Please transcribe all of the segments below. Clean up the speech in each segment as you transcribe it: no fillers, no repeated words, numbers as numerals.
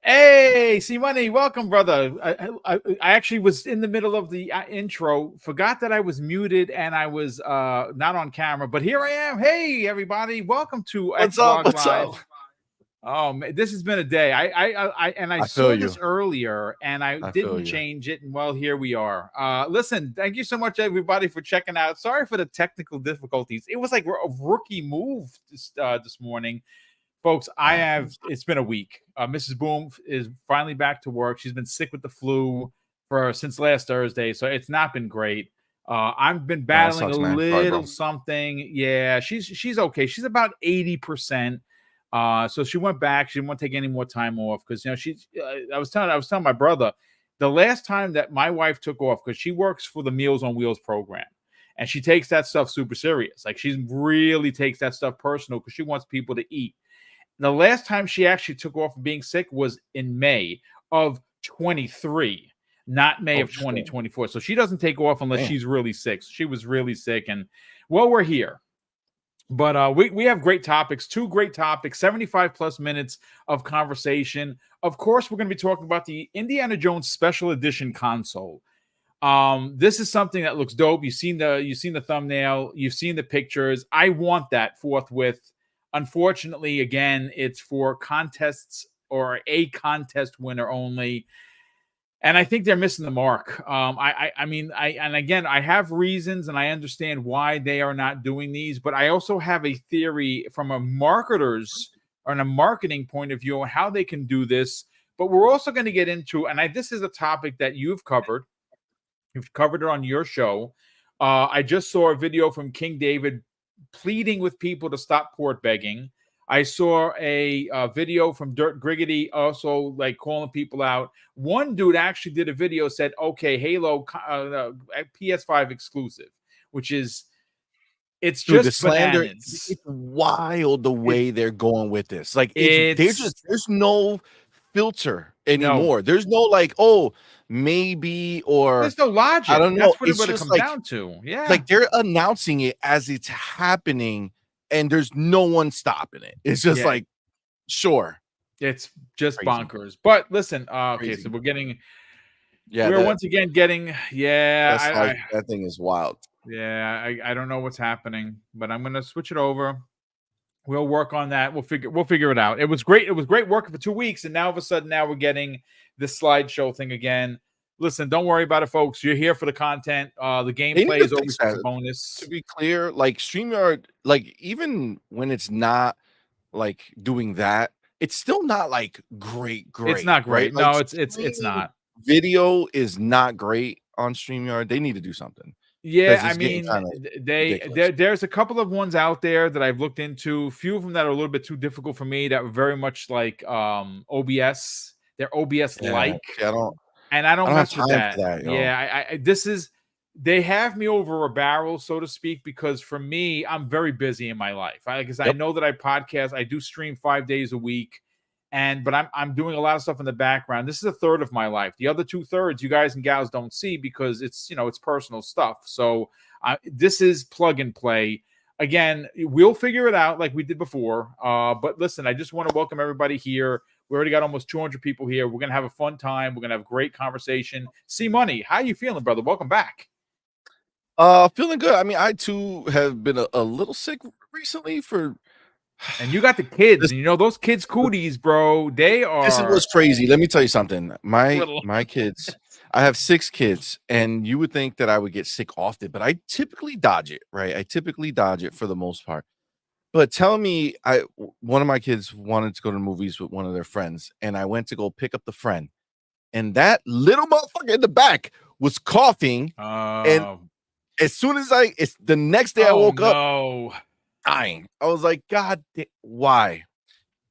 Hey, C Money, welcome, brother. I actually was in the middle of the intro, forgot that I was muted and I was not on camera, but here I am. Hey, everybody, welcome to What's up? Xblog What's Live. up? Oh, man, this has been a day. I I feel saw you. this earlier and I I feel didn't you. change it, and well, here we are. Listen, thank you so much, everybody, for checking out. Sorry for the technical difficulties. It was like a rookie move this morning. Folks, it's been a week. Mrs. Boom is finally back to work. She's been sick with the flu since last Thursday, so it's not been great. I've been No, that battling a sucks, man. Sorry, bro. little something. Yeah, she's okay. She's about 80%. So she went back. She didn't want to take any more time off because she's. I was telling my brother the last time that my wife took off, because she works for the Meals on Wheels program, and she takes that stuff super serious. Like, she really takes that stuff personal because she wants people to eat. The last time she actually took off from being sick was in May of 23, not May Oh, of shit. 2024. So she doesn't take off unless Damn. she's really sick. So she was really sick, and well, we're here. But we have great topics, two great topics, 75 plus minutes of conversation. Of course, we're going to be talking about the Indiana Jones Special Edition console. This is something that looks dope. You've seen the thumbnail, you've seen the pictures. I want that forthwith. Unfortunately, again, it's for contests or a contest winner only, and I think they're missing the mark. I have reasons, and I understand why they are not doing these, but I also have a theory from a marketer's or a marketing point of view on how they can do this. But we're also going to get into, and this is a topic that you've covered. You've covered it on your show. I just saw a video from King David pleading with people to stop port begging. I saw a video from Dirt Griggity also like calling people out. One dude actually did a video, said, okay, Halo PS5 exclusive, which is, it's Dude, the just slander, bananas. it's wild the way they're going with this. Like, It's there's no filter no, anymore. There's no like, oh, maybe, or there's no I logic. don't know. That's what It's it just comes down to. Yeah. like they're announcing it as it's happening, and there's no one stopping it. It's just Yeah. like, sure. It's just Crazy. bonkers. But listen, okay, Crazy. so Yeah, we're once again getting, that thing is wild. I don't know what's happening, but I'm gonna switch it over. We'll work on that. We'll figure it out. It was great. It was great working for 2 weeks, and now all of a sudden now we're getting this slideshow thing again. Listen, don't worry about it, folks. You're here for the content. The They need gameplay to is always fix that. a bonus. To be clear, like StreamYard, like even when it's not like doing that, it's still not like great, It's not right? great. Like No, it's streaming not. video is not great on StreamYard. They need to do something Yeah, because I it's getting mean, kind of ridiculous. there's a couple of ones out there that I've looked into. Few of them that are a little bit too difficult for me, that were very much like OBS. They're OBS Yeah, like, see, and I I don't don't have mess with time that. for that, yo. Yeah, they have me over a barrel, so to speak, because for me, I'm very busy in my life. Because I Yep. know that I podcast, I do stream 5 days a week, but I'm doing a lot of stuff in the background. This is a third of my life. The other 2/3, you guys and gals don't see because it's it's personal stuff. So this is plug and play. Again, we'll figure it out like we did before. But listen, I just want to welcome everybody here. We already got almost 200 people here. We're gonna have a fun time. We're gonna have great conversation. C Money, how you feeling, brother? Welcome back. Feeling good. I mean, I too have been a little sick recently for And you got the kids, this. and those kids cooties, bro. They This is are what's crazy. Let me tell you something. little. My kids, I have 6 kids, and you would think that I would get sick often, but I typically dodge it, right? I typically dodge it for the most part. But tell me, one of my kids wanted to go to the movies with one of their friends, and I went to go pick up the friend, and that little motherfucker in the back was coughing, and as soon as it's the next day I woke up no. dying. I was like, God, why?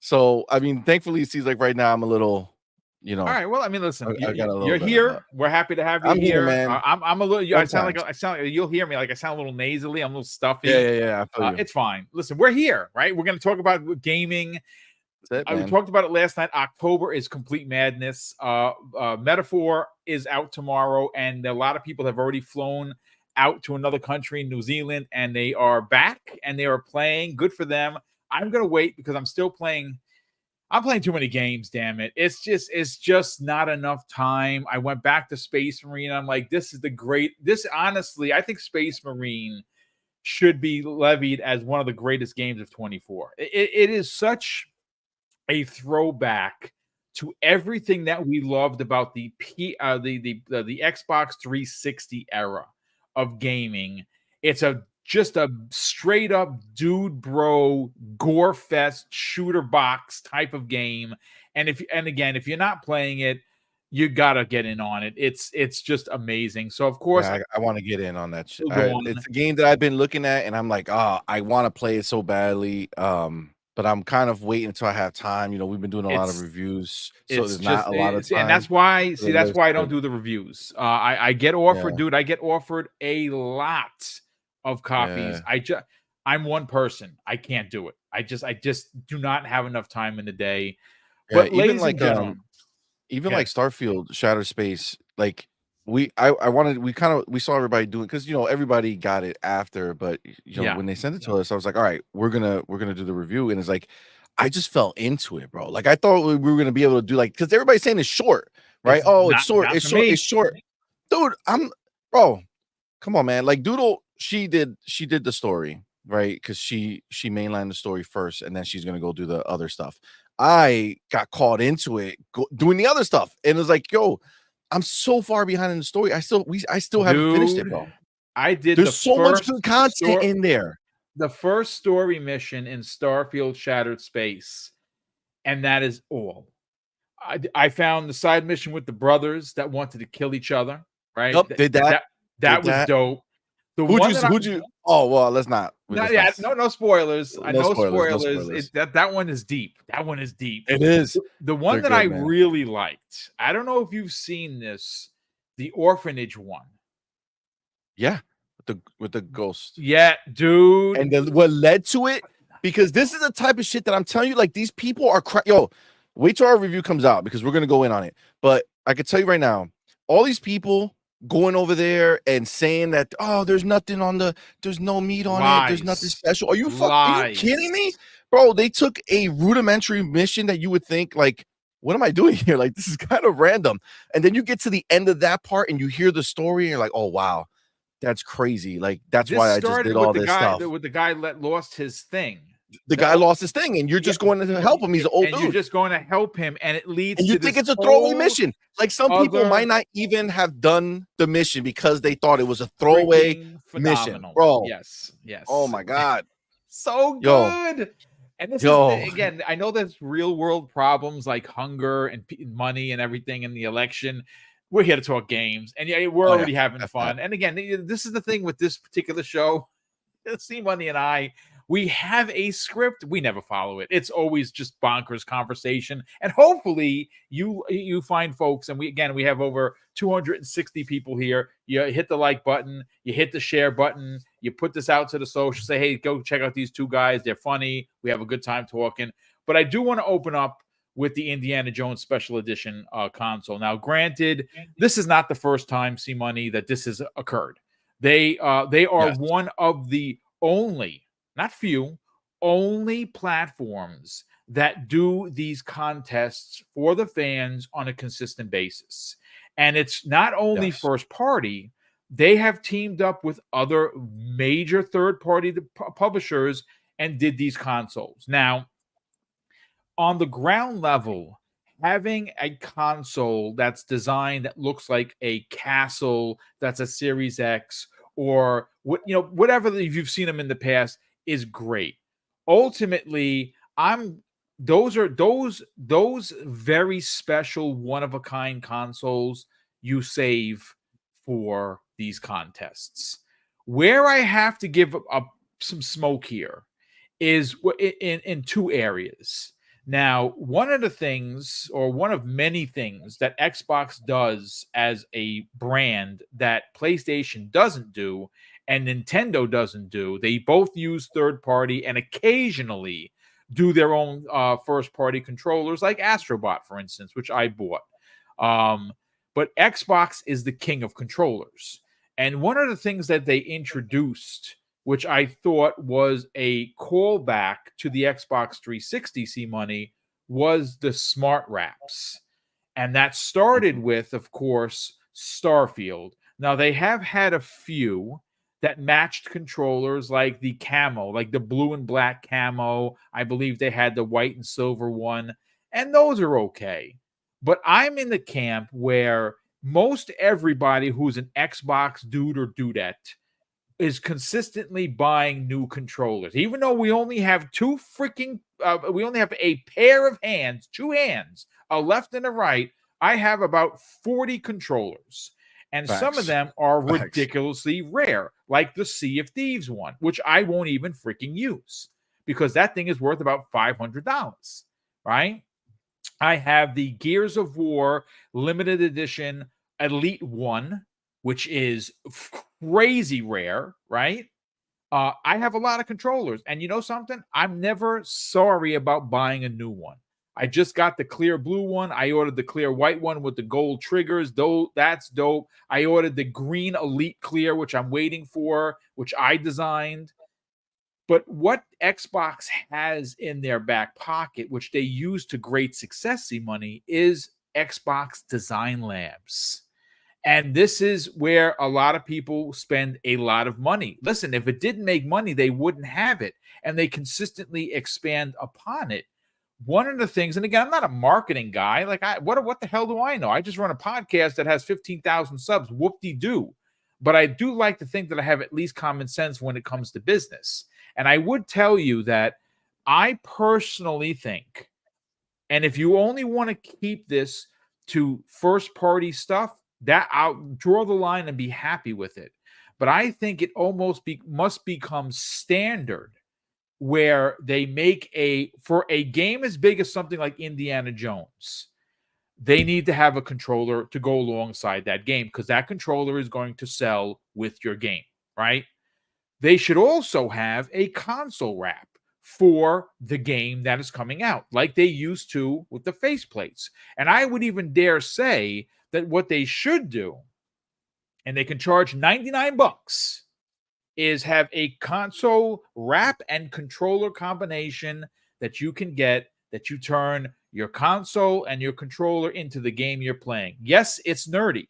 So, I mean, thankfully, it seems like right now I'm a little, All right. Well, I mean, listen, I got a little you're bit here. We're happy to have you I'm here, here. man. I'm a little. I sound Sometimes. like you'll hear me like I sound a little nasally. I'm a little stuffy. Yeah, I feel you. It's fine. Listen, we're here, right? We're going to talk about gaming. That's it, We man. talked about it last night. October is complete madness. Metaphor is out tomorrow, and a lot of people have already flown out to another country, New Zealand, and they are back and they are playing. Good for them. I'm going to wait because I'm still playing. I'm playing too many games, damn it. It's just not enough time. I went back to Space Marine. I'm like, this honestly, I think Space Marine should be levied as one of the greatest games of 24. It is such a throwback to everything that we loved about the Xbox 360 era of gaming. It's just a straight up dude bro gore fest shooter box type of game. And again, if you're not playing it, you gotta get in on it. It's just amazing. So of course, Yeah, I want to get in on that shit. we'll go on. It's a game that I've been looking at, and I'm like, oh, I want to play it so badly. But I'm kind of waiting until I have time. You know, we've been doing a lot of reviews, so there's not a lot of time. And that's why, for the that's list, why I don't but do the reviews. I get offered, yeah, dude. I get offered a lot of copies. yeah, I'm one person. I can't do it. I just do not have enough time in the day. yeah. But ladies and gentlemen, Even yeah, like Starfield, Shattered Space, like I wanted we saw everybody doing because everybody got it after, but yeah, when they sent it to us, I was like, all right, we're gonna do the review, and it's like I just fell into it, bro. Like I thought we were gonna be able to do like because everybody's saying it's short, right? it's Oh, it's short, not it's for short, me. it's short, dude. Bro, come on, man. Like Doodle, she did the story, right? Because she mainlined the story first, and then she's gonna go do the other stuff. I got caught into it doing the other stuff, and it was like, yo, I'm so far behind in the story. I still haven't finished it, Dude, bro. I did There's so much good content in there. the first story mission in Starfield Shattered Space, and that is all. I found the side mission with the brothers that wanted to kill each other, right? Yep, did that, That was dope. The Who'd one you that I who'd you oh well, no, yeah, no spoilers. no No spoilers, no spoilers. spoilers. That one is deep. That one is deep. It is. The one They're that I good, man. really liked, I don't know if you've seen this, the orphanage one. Yeah, with the ghost. Yeah, dude. And then what led to it, because this is the type of shit that I'm telling you, like these people are yo, wait till our review comes out because we're gonna go in on it. But I can tell you right now, all these people going over there and saying that there's no meat on it, there's nothing Lies. special. Are you kidding me? Bro, they took a rudimentary mission that you would think like, what am I doing here? Like this is kind of random. And then you get to the end of that part and you hear the story and you're like, oh wow. That's crazy. Like that's This why I just started did with all the this guy stuff. with the guy that lost his thing. The guy lost his thing, and you're just going to help him. He's an old and dude. you're just going to help him, and it leads And you to think this it's a throwaway whole mission. Like some people other might not even have done the mission because they thought it was a throwaway freaking mission. phenomenal. Bro, Yes, oh yes. my God. So Yo, good. And this is yo, again, I know there's real world problems like hunger and money and everything in the election. We're here to talk games, and yeah, we're oh yeah, already having that's fun. that. And again, this is the thing with this particular show. C Money and I, we have a script. We never follow it. It's always just bonkers conversation. And hopefully you find folks, and we have over 260 people here. You hit the like button, you hit the share button, you put this out to the social, say, hey, go check out these two guys. They're funny. We have a good time talking. But I do want to open up with the Indiana Jones Special Edition console. Now, granted, this is not the first time, C Money, that this has occurred. They are Yes. one of the only, not few, only platforms that do these contests for the fans on a consistent basis. And it's not only Yes. first party, they have teamed up with other major third party publishers and did these consoles. Now, on the ground level, having a console that's designed that looks like a castle that's a Series X or whatever you've seen them in the past is great. Ultimately, those very special one of a kind consoles you save for these contests. Where I have to give up some smoke here is in two areas. Now, one of the things, or one of many things that Xbox does as a brand that PlayStation doesn't do and Nintendo doesn't do, they both use third party and occasionally do their own first party controllers, like Astrobot, for instance, which I bought. But Xbox is the king of controllers. And one of the things that they introduced, which I thought was a callback to the Xbox 360 C Money, was the smart wraps. And that started with, of course, Starfield. Now, they have had a few that matched controllers, like the camo, like the blue and black camo. I believe they had the white and silver one, and those are okay. But I'm in the camp where most everybody who's an Xbox dude or dudette is consistently buying new controllers, even though we only have we only have a pair of hands, two hands, a left and a right. I have about 40 controllers, and some of Facts. them are Facts. ridiculously rare, like the Sea of Thieves one, which I won't even freaking use because that thing is worth about $500, right? I have the Gears of War limited edition Elite One, which is crazy rare, right? I have a lot of controllers, and you know something? I'm never sorry about buying a new one. I just got the clear blue one. I ordered the clear white one with the gold triggers. Though that's dope. I ordered the green Elite Clear, which I'm waiting for, which I designed. But what Xbox has in their back pocket, which they use to great success, see money, is Xbox Design Labs. And this is where a lot of people spend a lot of money. Listen, if it didn't make money, they wouldn't have it. And they consistently expand upon it. One of the things, and again, I'm not a marketing guy. Like, what the hell do I know? I just run a podcast that has 15,000 subs. Whoop-de-doo. But I do like to think that I have at least common sense when it comes to business. And I would tell you that I personally think, and if you only want to keep this to first-party stuff, that I'll draw the line and be happy with it. But I think it almost must become standard where they make for a game as big as something like Indiana Jones, they need to have a controller to go alongside that game because that controller is going to sell with your game, right? They should also have a console wrap for the game that is coming out, like they used to with the faceplates. And I would even dare say that what they should do, and they can charge 99 bucks, is have a console wrap and controller combination that you can get, that you turn your console and your controller into the game you're playing. Yes, it's nerdy,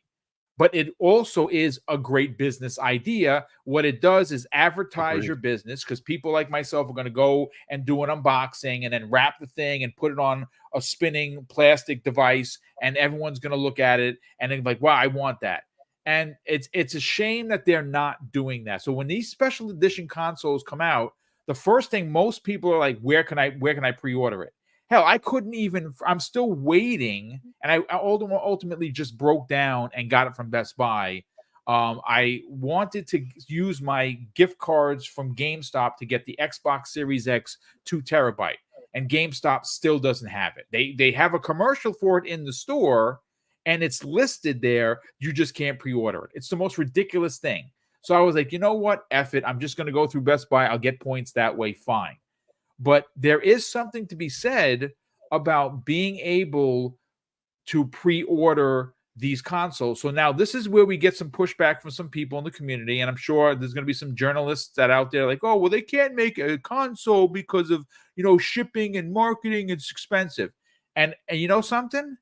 but it also is a great business idea. What it does is advertise your business, because people like myself are going to go and do an unboxing and then wrap the thing and put it on a spinning plastic device, and everyone's going to look at it and then like, wow, I want that. And it's a shame that they're not doing that. So when these special edition consoles come out, the first thing most people are like, where can I pre-order it? Hell, I couldn't even, I'm still waiting. And I ultimately just broke down and got it from Best Buy. I wanted to use my gift cards from GameStop to get the Xbox Series X 2 terabyte. And GameStop still doesn't have it. They have a commercial for it in the store, and it's listed there. You just can't pre-order it. It's the most ridiculous thing. So I was like, you know what? F it. I'm just going to go through Best Buy. I'll get points that way. Fine. But there is something to be said about being able to pre-order these consoles. So now this is where we get some pushback from some people in the community, and I'm sure there's going to be some journalists that out there like, oh, well, they can't make a console because of, shipping and marketing. It's expensive. And you know something?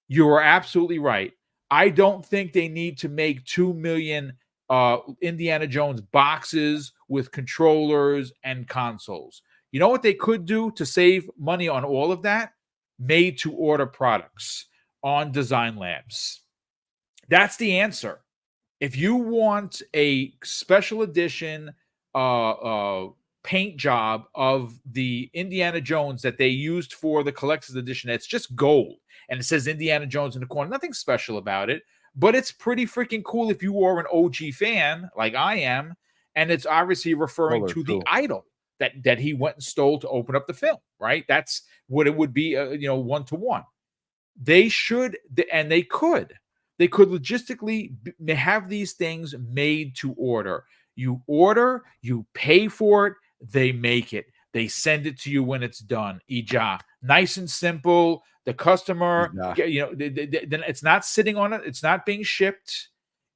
You are absolutely right. I don't think they need to make 2 million Indiana Jones boxes with controllers and consoles. You know what they could do to save money on all of that? Made to order products on Design Labs. That's the answer. If you want a special edition paint job of the Indiana Jones that they used for the collector's edition, it's just gold and it says Indiana Jones in the corner, nothing special about it, but it's pretty freaking cool if you are an OG fan like I am, and it's obviously referring to the idol that he went and stole to open up the film, right? That's what it would be, 1-to-1. They should, and they could logistically have these things made to order. You order, you pay for it, they make it. They send it to you when it's done. Ija. Nice and simple. The customer, it's not sitting on it. It's not being shipped,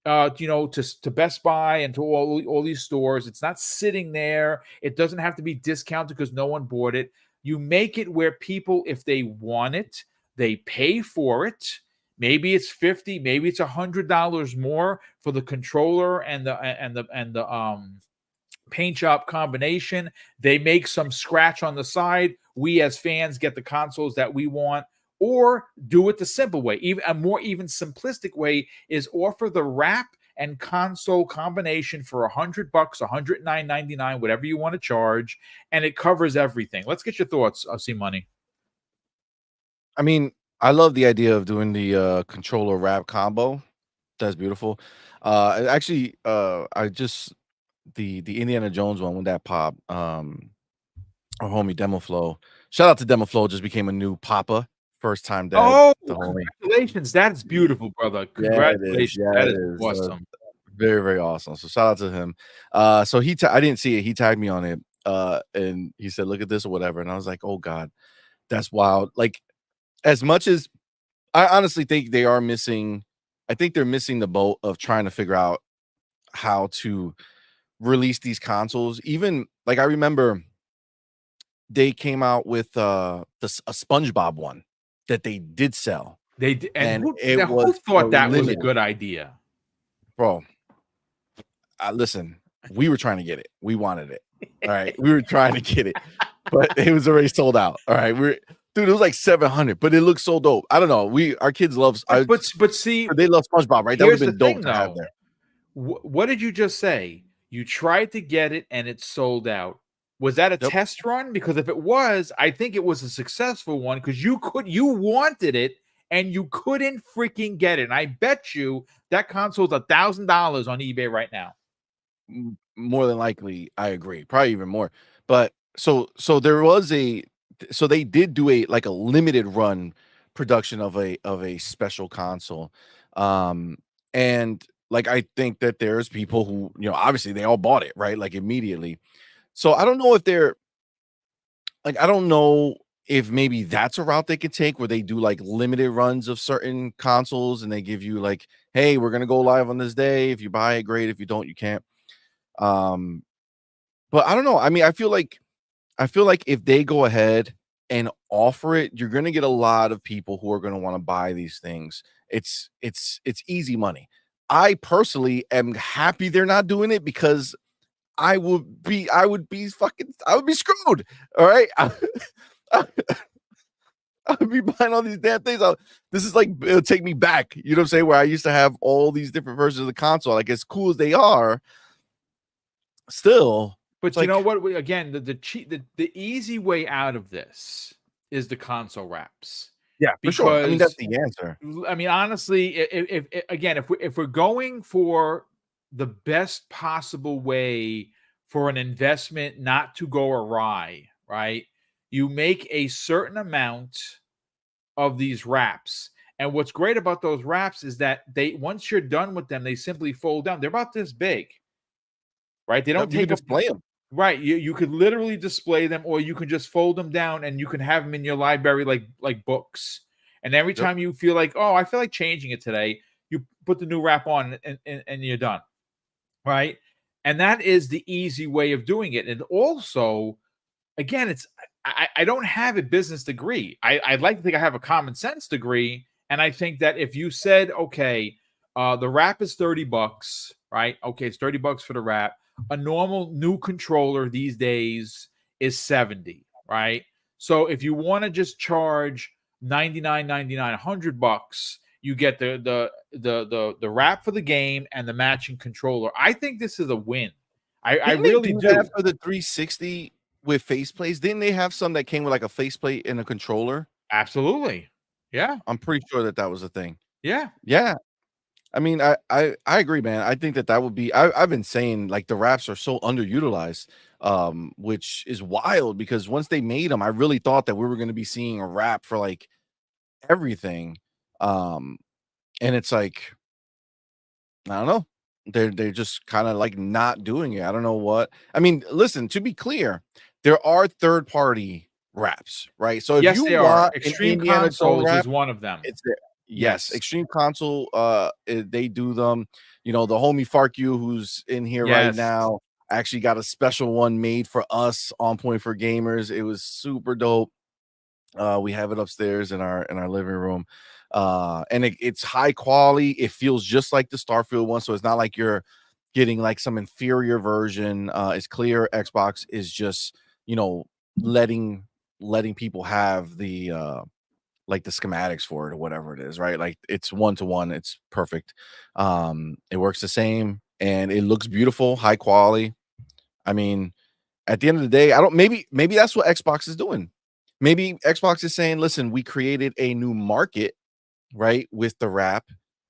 to Best Buy and to all these stores. It's not sitting there. It doesn't have to be discounted because no one bought it. You make it where people, if they want it, they pay for it. Maybe it's 50, maybe it's $100 more for the controller and the paint job combination. They make some scratch on the side. We as fans get the consoles that we want. Or do it the simple way. Even a more even simplistic way is offer the wrap and console combination for $100, $109.99, whatever you want to charge, and it covers everything. Let's get your thoughts, C Money. I mean, I love the idea of doing the controller wrap combo. That's beautiful. Actually, I just the Indiana Jones one when that pop, our homie Demo Flow. Shout out to Demo Flow, just became a new papa, first time dad. Oh, The homie. congratulations. That's beautiful, brother. Yeah, it is. Congratulations. Yeah, That it is is. awesome. Very, very awesome. So shout out to him. So I didn't see it. He tagged me on it. And he said, "Look at this," or whatever. And I was like, "Oh God, that's wild." Like, as much as I honestly think they are missing, I think they're missing the boat of trying to figure out how to release these consoles. Even like I remember they came out with a SpongeBob one that they did sell. They did, and And who it was thought that was a limited. good idea? Bro, listen, we were trying to get it. We wanted it. All right. We were trying to get it, but it was already sold out. All right. Dude, it was like 700, but it looks so dope. I don't know. Our kids love, But see, they love SpongeBob, right? That would have been dope to have there. What did you just say? You tried to get it and it sold out. Was that a test run? Because if it was, I think it was a successful one because you wanted it and you couldn't freaking get it. And I bet you that console's $1,000 on eBay right now. More than likely, I agree. Probably even more. But so there was so they did do a limited run production of a special console. And like I think that there's people who, obviously they all bought it, right? Like immediately. So I don't know if I don't know if maybe that's a route they could take where they do like limited runs of certain consoles and they give you like, hey, we're gonna go live on this day. If you buy it, great. If you don't, you can't. But I don't know. I mean, I feel like if they go ahead and offer it, you're gonna get a lot of people who are gonna want to buy these things. It's easy money. I personally am happy they're not doing it because I would be screwed. All right. I would be buying all these damn things. This is like, it'll take me back. You know what I'm saying? Where I used to have all these different versions of the console. Like, as cool as they are, still. But you know what? Again, the easy way out of this is the console wraps. Yeah, for sure. I mean, that's the answer. I mean, honestly, if we're going for the best possible way for an investment not to go awry, right? You make a certain amount of these wraps. And what's great about those wraps is that once you're done with them, they simply fold down. They're about this big, right? They don't take display them. Right. You could literally display them, or you can just fold them down and you can have them in your library like books. And every time you feel like, oh, I feel like changing it today, you put the new wrap on and you're done. Right. And that is the easy way of doing it. And also, again, I don't have a business degree. I'd like to think I have a common sense degree. And I think that if you said, okay, the wrap is $30, right? Okay, it's $30 for the wrap. A normal new controller these days is $70, right? So if you want to just charge $99.99, $100, you get the wrap for the game and the matching controller. I think this is a win. I really do. That for the 360 with faceplates. Didn't they have some that came with like a faceplate and a controller? Absolutely. Yeah. I'm pretty sure that was a thing. Yeah. Yeah. I mean, I agree, man. I think that would be. I've been saying like the wraps are so underutilized, which is wild because once they made them, I really thought that we were going to be seeing a wrap for like everything, and it's like I don't know. They're just kind of like not doing it. I don't know what. I mean, listen. To be clear, there are third party wraps, right? So if yes, you they want are. Extreme Consoles wrap, is one of them. it's there. Yes, Extreme Console, they do them. You know, the homie Fark You, who's in here right now, Actually got a special one made for us on Point for Gamers. It was super dope. We have it upstairs in our living room. And it's high quality. It feels just like the Starfield one, so it's not like you're getting like some inferior version. It's clear Xbox is just, you know, letting people have the like the schematics for it or whatever it is, right? Like it's 1-to-1, it's perfect. It works the same and it looks beautiful, high quality. I mean, at the end of the day, I don't maybe that's what Xbox is doing. Maybe Xbox is saying, listen, we created a new market, right, with the wrap.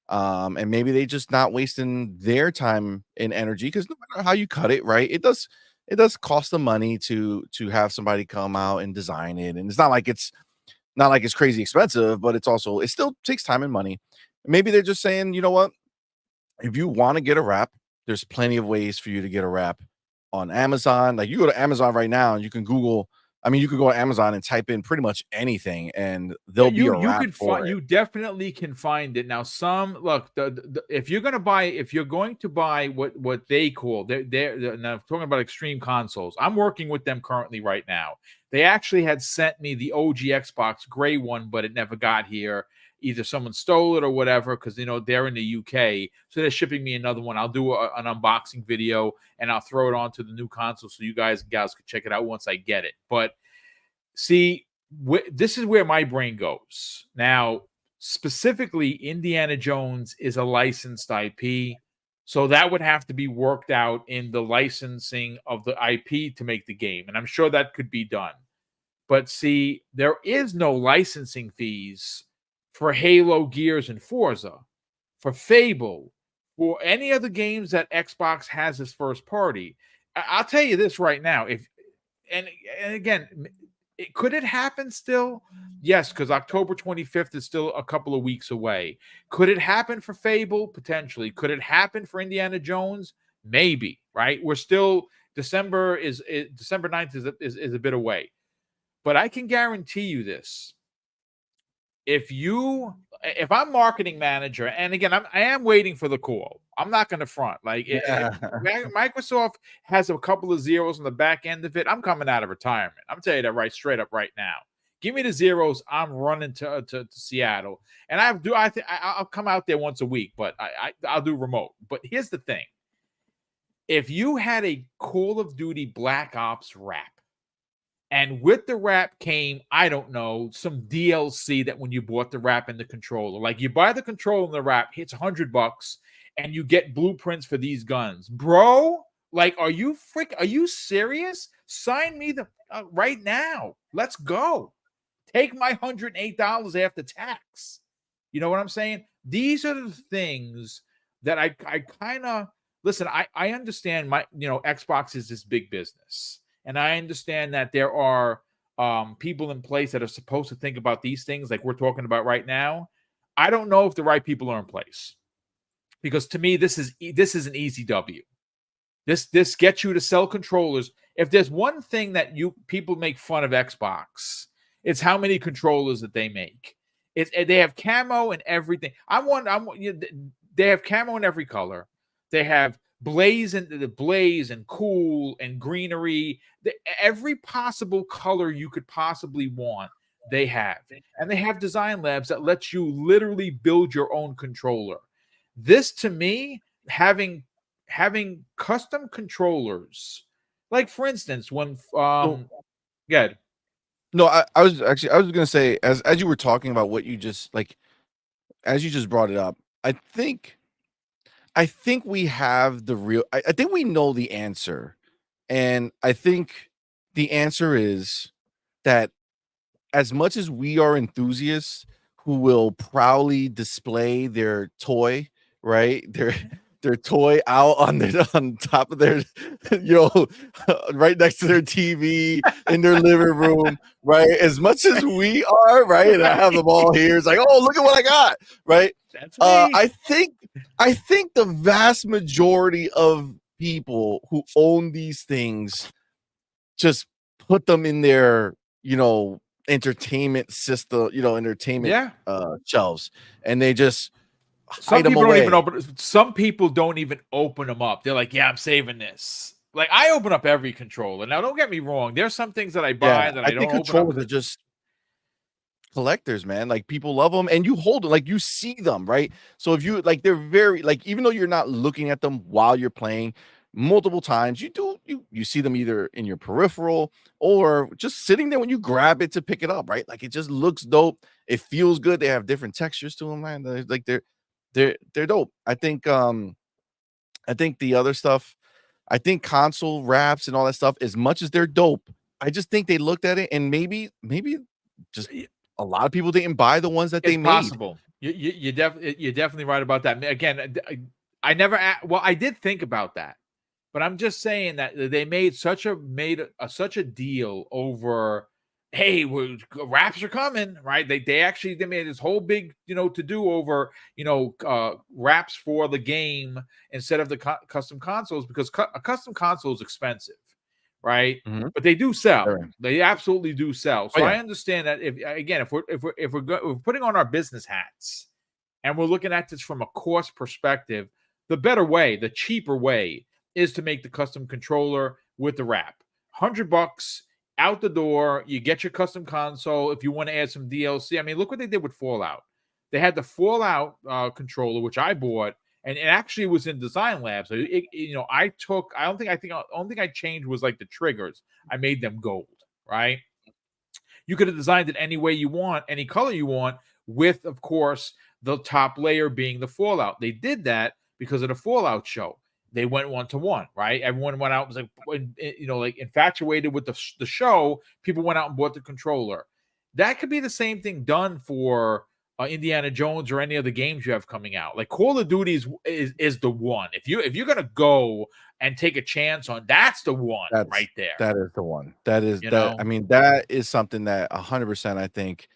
And maybe they just not wasting their time and energy because no matter how you cut it, right, it does cost them money to have somebody come out and design it. And it's not like it's crazy expensive, but it's also it still takes time and money. Maybe they're just saying, you know what, if you want to get a wrap, there's plenty of ways for you to get a wrap on Amazon. Like you go to Amazon right now and you can Google. I mean, you could go to Amazon and type in pretty much anything, and there'll be a you wrap could for find, it. you definitely can find it now. Some look, if you're going to buy what they call they're now talking about extreme consoles. I'm working with them currently right now. They actually had sent me the OG Xbox gray one, but it never got here. Either someone stole it or whatever, because they're in the UK, so they're shipping me another one. I'll do an unboxing video and I'll throw it onto the new console so you guys and gals can check it out once I get it. But see, this is where my brain goes. Now, specifically, Indiana Jones is a licensed IP. So that would have to be worked out in the licensing of the IP to make the game. And I'm sure that could be done. But see, there is no licensing fees for Halo, Gears, and Forza, for Fable, for any of the games that Xbox has as first party. I'll tell you this right now. And again, could it happen still? Yes, because October 25th is still a couple of weeks away. Could it happen for Fable? Potentially. Could it happen for Indiana Jones? Maybe, right? We're still December 9th is a bit away. But I can guarantee you this. If I'm marketing manager, and again, I am waiting for the call. I'm not going to front. Like if Microsoft has a couple of zeros on the back end of it, I'm coming out of retirement. I'm telling you that right straight up right now. Give me the zeros. I'm running to Seattle, and I'll come out there once a week, but I'll do remote. But here's the thing: if you had a Call of Duty Black Ops wrap, and with the wrap came, I don't know, some DLC that when you bought the wrap and the controller, like you buy the controller and the wrap, it's $100, and you get blueprints for these guns, bro. Like, are you serious? Sign me right now. Let's go. Take my $108 after tax. You know what I'm saying? These are the things that I kind of listen. I understand Xbox is this big business. And I understand that there are people in place that are supposed to think about these things like we're talking about right now. I don't know if the right people are in place, because to me, this is an easy W. This gets you to sell controllers. If there's one thing that people make fun of Xbox, it's how many controllers that they make. They have camo and everything. They have camo in every color. They have blaze and cool and greenery, every possible color you could possibly want, they have. And they have design labs that let you literally build your own controller. This, to me, having custom controllers, like for instance, when good. No, I was gonna say, as you were talking about what you just as you just brought it up, I think we have the real. I think we know the answer, and I think the answer is that as much as we are enthusiasts who will proudly display their toy, right, their toy out on top of their, right next to their TV in their living room, right? As much as we are, right, and I have them all here. It's like, oh, look at what I got, right? That's me. I think the vast majority of people who own these things just put them in their, entertainment system, entertainment shelves, and they just hide them away. Some people don't even open them up. They're like, yeah, I'm saving this. Like, I open up every controller. Now, don't get me wrong. There's some things that I buy that I I don't think open up. controllers are just collectors, man. Like people love them, and you hold it, like you see them, right? So if you like, they're very like, even though you're not looking at them while you're playing, multiple times you see them either in your peripheral or just sitting there when you grab it to pick it up, right? Like it just looks dope. It feels good. They have different textures to them, man. They're dope. I think the other stuff, I think console wraps and all that stuff, as much as they're dope, I just think they looked at it and maybe just a lot of people didn't buy the ones that they It's made. possible. You're definitely right about that. Again, I never. Well, I did think about that, but I'm just saying that they made such a deal over. Hey, wraps are coming, right? They made this whole big to do over wraps for the game instead of the custom consoles, because a custom console is expensive, right? Mhm. But they do sell. Sure. They absolutely do sell. Oh, So I yeah. understand that if we're putting on our business hats and we're looking at this from a cost perspective, the better way, the cheaper way, is to make the custom controller with the wrap. $100 out the door. You get your custom console. If you want to add some DLC, I mean, look what they did with Fallout. They had the Fallout controller, which I bought, and it actually was in Design Lab. So I don't think the only thing I changed was like the triggers. I made them gold, right? You could have designed it any way you want, any color you want, with, of course, the top layer being the Fallout. They did that because of the Fallout show. They went 1-to-1, right? Everyone went out, was like infatuated with the show. People went out and bought the controller. That could be the same thing done for Indiana Jones or any of the games you have coming out. Like Call of Duty is the one. If you're gonna go and take a chance on, that's the one right there. That is the one. That is You that. know? I mean, that is something that 100%. I think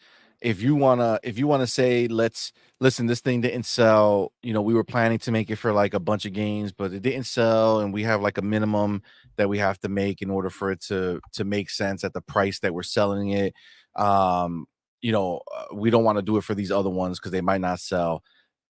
if you wanna say, let's listen, this thing didn't sell. We were planning to make it for like a bunch of games, but it didn't sell, and we have like a minimum that we have to make in order for it to make sense at the price that we're selling it. Um, we don't want to do it for these other ones because they might not sell.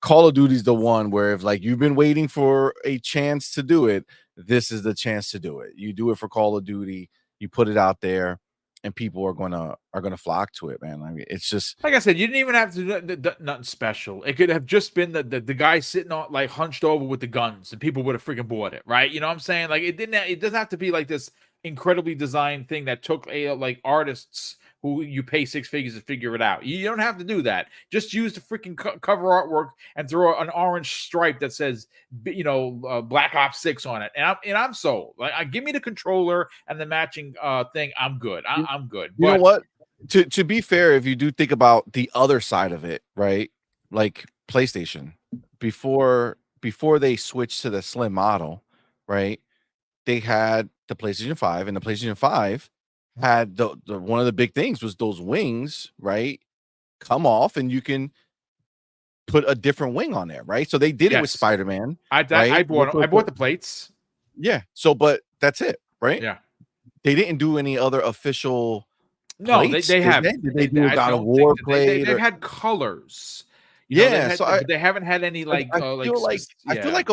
Call of Duty's the one where if like you've been waiting for a chance to do it, this is the chance to do it. You do it for Call of Duty, you put it out there, and people are gonna flock to it, man. I mean, it's just Like I said, you didn't even have to do nothing special. It could have just been the guy sitting on, like, hunched over with the guns, and people would have freaking bought it, right? You know what I'm saying? Like, it doesn't have to be like this incredibly designed thing that took like artists who you pay six figures to figure it out. You don't have to do that. Just use the freaking cover artwork and throw an orange stripe that says Black Ops 6 on it, and I'm sold. Like, give me the controller and the matching thing. I'm good. I'm good. you know But what? To be fair, if you do think about the other side of it, right? Like PlayStation, before they switched to the slim model, right? They had the PlayStation 5, and the PlayStation 5 had the one of the big things was those wings, right? Come off, and you can put a different wing on there, right? So they did it with yes, Spider-Man, I right? bought the plates. Yeah. So, but that's it, right? Yeah. They didn't do any other official No, plates, they did have. they? Did they do a I God of don't think War that plate they've or had colors. yeah, so But they haven't had any like I feel yeah. like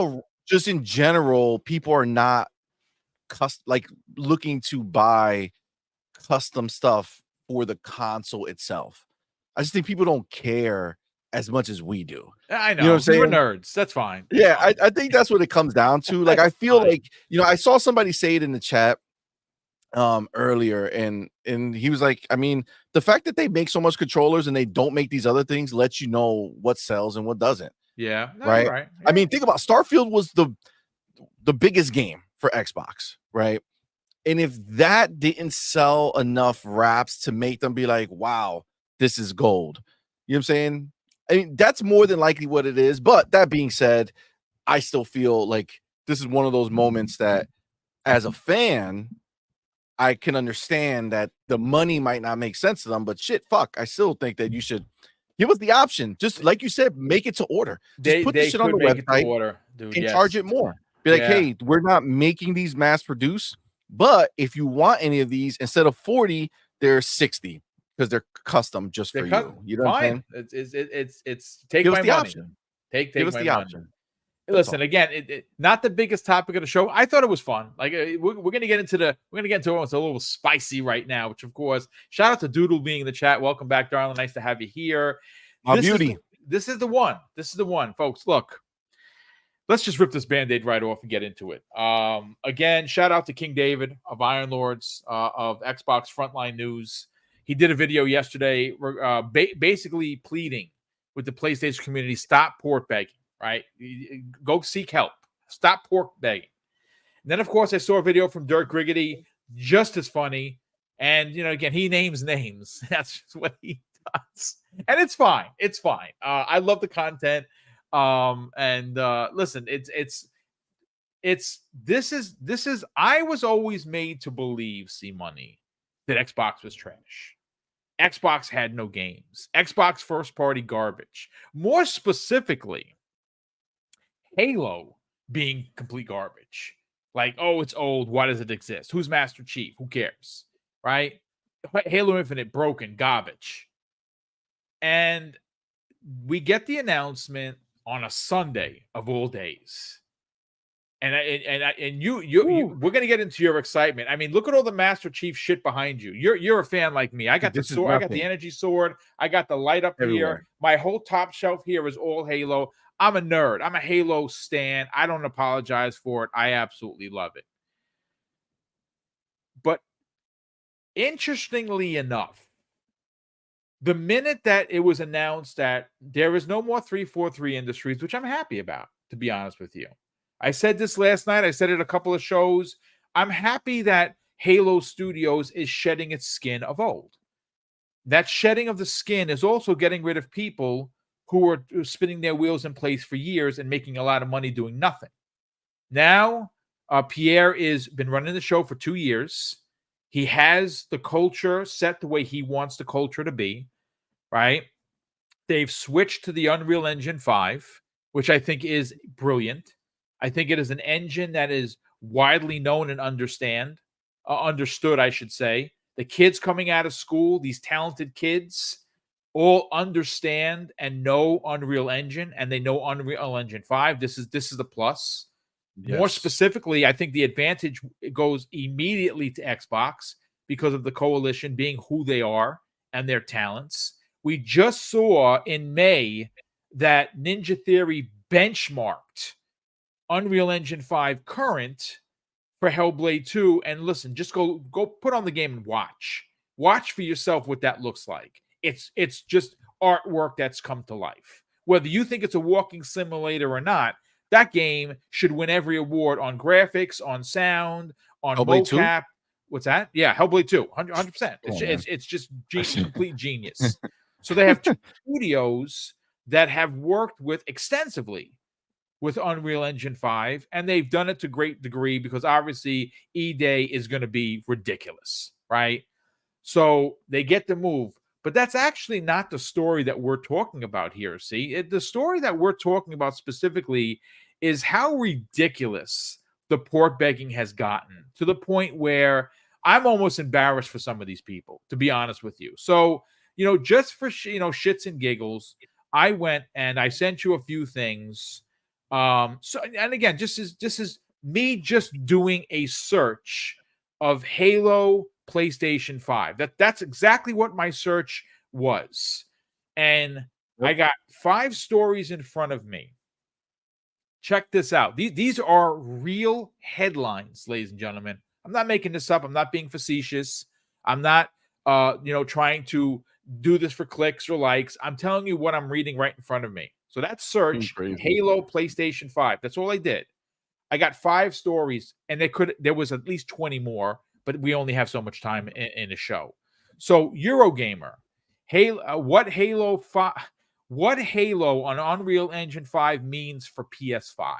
just in general, people are not like looking to buy custom stuff for the console itself. I just think people don't care as much as we do. I You know what know. I'm We're saying? nerds. That's fine. That's Yeah, fine. I think that's what it comes down to. Like, I That's feel fine. like, I saw somebody say it in the chat earlier, and he was like, I mean, the fact that they make so much controllers and they don't make these other things lets you know what sells and what doesn't, Yeah. No, you're right? right. I Yeah. mean, think about Starfield was the biggest game for Xbox, right? And if that didn't sell enough wraps to make them be like, wow, this is gold. You know what I'm saying? I mean, that's more than likely what it is. But that being said, I still feel like this is one of those moments that as a fan, I can understand that the money might not make sense to them, but shit, fuck. I still think that you should give us the option. Just like you said, make it to order. Just put this They shit on could the make it to website order, dude. and charge Yes. it more. Be like, Yeah. hey, we're not making these mass produced, but if you want any of these, instead of 40, they're 60 because they're custom just They're for you. You know what I'm saying? fine. It's take Give us my the money. option. Give Take us my the money. option. Listen, again, not the biggest topic of the show. I thought it was fun. Like we're gonna get into it's a little spicy right now. Which, of course, shout out to Doodle being in the chat. Welcome back, darling. Nice to have you here. My beauty. This is the one. This is the one, folks. Look, let's just rip this Band-Aid right off and get into it. Again, shout out to King David of Iron Lords of Xbox Frontline News. He did a video yesterday, basically pleading with the PlayStation community: stop port begging. Right? Go seek help. Stop pork begging. And then, of course, I saw a video from Dirk Griggity, just as funny. And, again, he names names. That's just what he does. And it's fine. It's fine. I love the content. Listen, I was always made to believe, C-Money, that Xbox was trash. Xbox had no games. Xbox first party garbage. More specifically, Halo being complete garbage. Like, oh, it's old. Why does it exist? Who's Master Chief? Who cares? Right? Halo Infinite, broken, garbage. And we get the announcement on a Sunday of all days. And you we're gonna get into your excitement. I mean, look at all the Master Chief shit behind you. You're a fan like me. I got the sword, I got the energy sword, I got the light up here. My whole top shelf here is all Halo. I'm a nerd. I'm a Halo stan. I don't apologize for it. I absolutely love it. But interestingly enough, the minute that it was announced that there is no more 343 Industries, which I'm happy about, to be honest with you. I said this last night. I said it a couple of shows. I'm happy that Halo Studios is shedding its skin of old. That shedding of the skin is also getting rid of people who were spinning their wheels in place for years and making a lot of money doing nothing. Now, Pierre has been running the show for 2 years. He has the culture set the way he wants the culture to be, right? They've switched to the Unreal Engine 5, which I think is brilliant. I think it is an engine that is widely known and understood, I should say. The kids coming out of school, these talented kids, all understand and know Unreal Engine, and they know Unreal Engine 5. This is the plus. Yes. More specifically, I think the advantage goes immediately to Xbox because of the coalition being who they are and their talents. We just saw in May that Ninja Theory benchmarked Unreal Engine 5 current for Hellblade 2. And listen, just go put on the game and watch. Watch for yourself what that looks like. It's just artwork that's come to life. Whether you think it's a walking simulator or not, that game should win every award on graphics, on sound, on Hellblade mocap. 2? What's that? Yeah, Hellblade 2, 100%. It's just complete genius. So they have two studios that have worked extensively with Unreal Engine 5, and they've done it to great degree because obviously E-Day is going to be ridiculous, right? So they get the move. But that's actually not the story that we're talking about here, see? The story that we're talking about specifically is how ridiculous the port begging has gotten, to the point where I'm almost embarrassed for some of these people, to be honest with you. So, just for shits and giggles, I went and I sent you a few things. And again, this is me just doing a search of Halo PlayStation 5. That's exactly what my search was. And I got 5 stories in front of me. Check this out. These are real headlines, ladies and gentlemen. I'm not making this up. I'm not being facetious. I'm not trying to do this for clicks or likes. I'm telling you what I'm reading right in front of me. So that search, Halo PlayStation 5. That's all I did. I got 5 stories, and there was at least 20 more, but we only have so much time in a show. So Eurogamer, what Halo on Unreal Engine 5 means for PS5.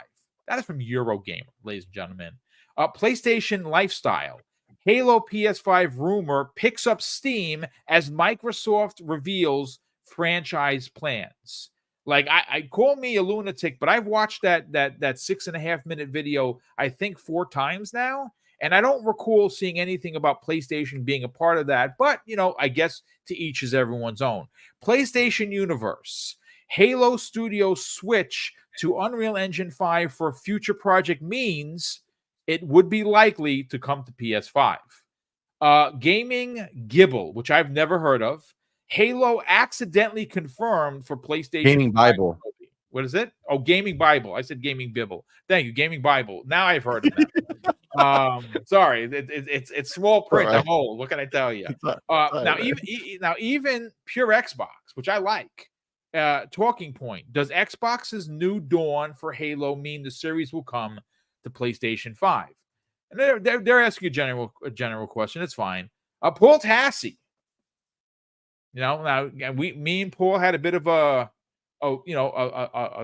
That is from Eurogamer, ladies and gentlemen. PlayStation Lifestyle. Halo PS5 rumor picks up steam as Microsoft reveals franchise plans. Like, I call me a lunatic, but I've watched that 6.5-minute video, I think 4 times now. And I don't recall seeing anything about PlayStation being a part of that. But, I guess to each is everyone's own. PlayStation Universe. Halo Studios switch to Unreal Engine 5 for a future project means it would be likely to come to PS5. Gaming Gibble, which I've never heard of. Halo accidentally confirmed for PlayStation Gaming 5. Bible. What is it? Oh, Gaming Bible. I said Gaming Bibble. Thank you, Gaming Bible. Now I've heard of them. Sorry, it's small print. Right. I'm old. What can I tell you? Now even Pure Xbox, which I like. Talking point: does Xbox's new dawn for Halo mean the series will come to PlayStation 5? And they're asking a general question. It's fine. Paul Tassi. Now me and Paul had a bit of a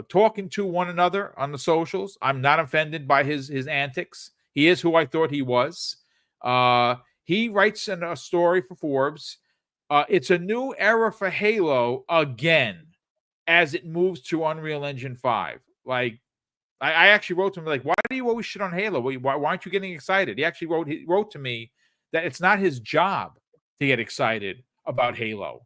talking to one another on the socials. I'm not offended by his antics. He is who I thought he was. He writes in a story for Forbes. It's a new era for Halo again as it moves to Unreal Engine 5. Like, I actually wrote to him, like, why do you always shit on Halo? Why aren't you getting excited? He actually wrote to me that it's not his job to get excited about Halo.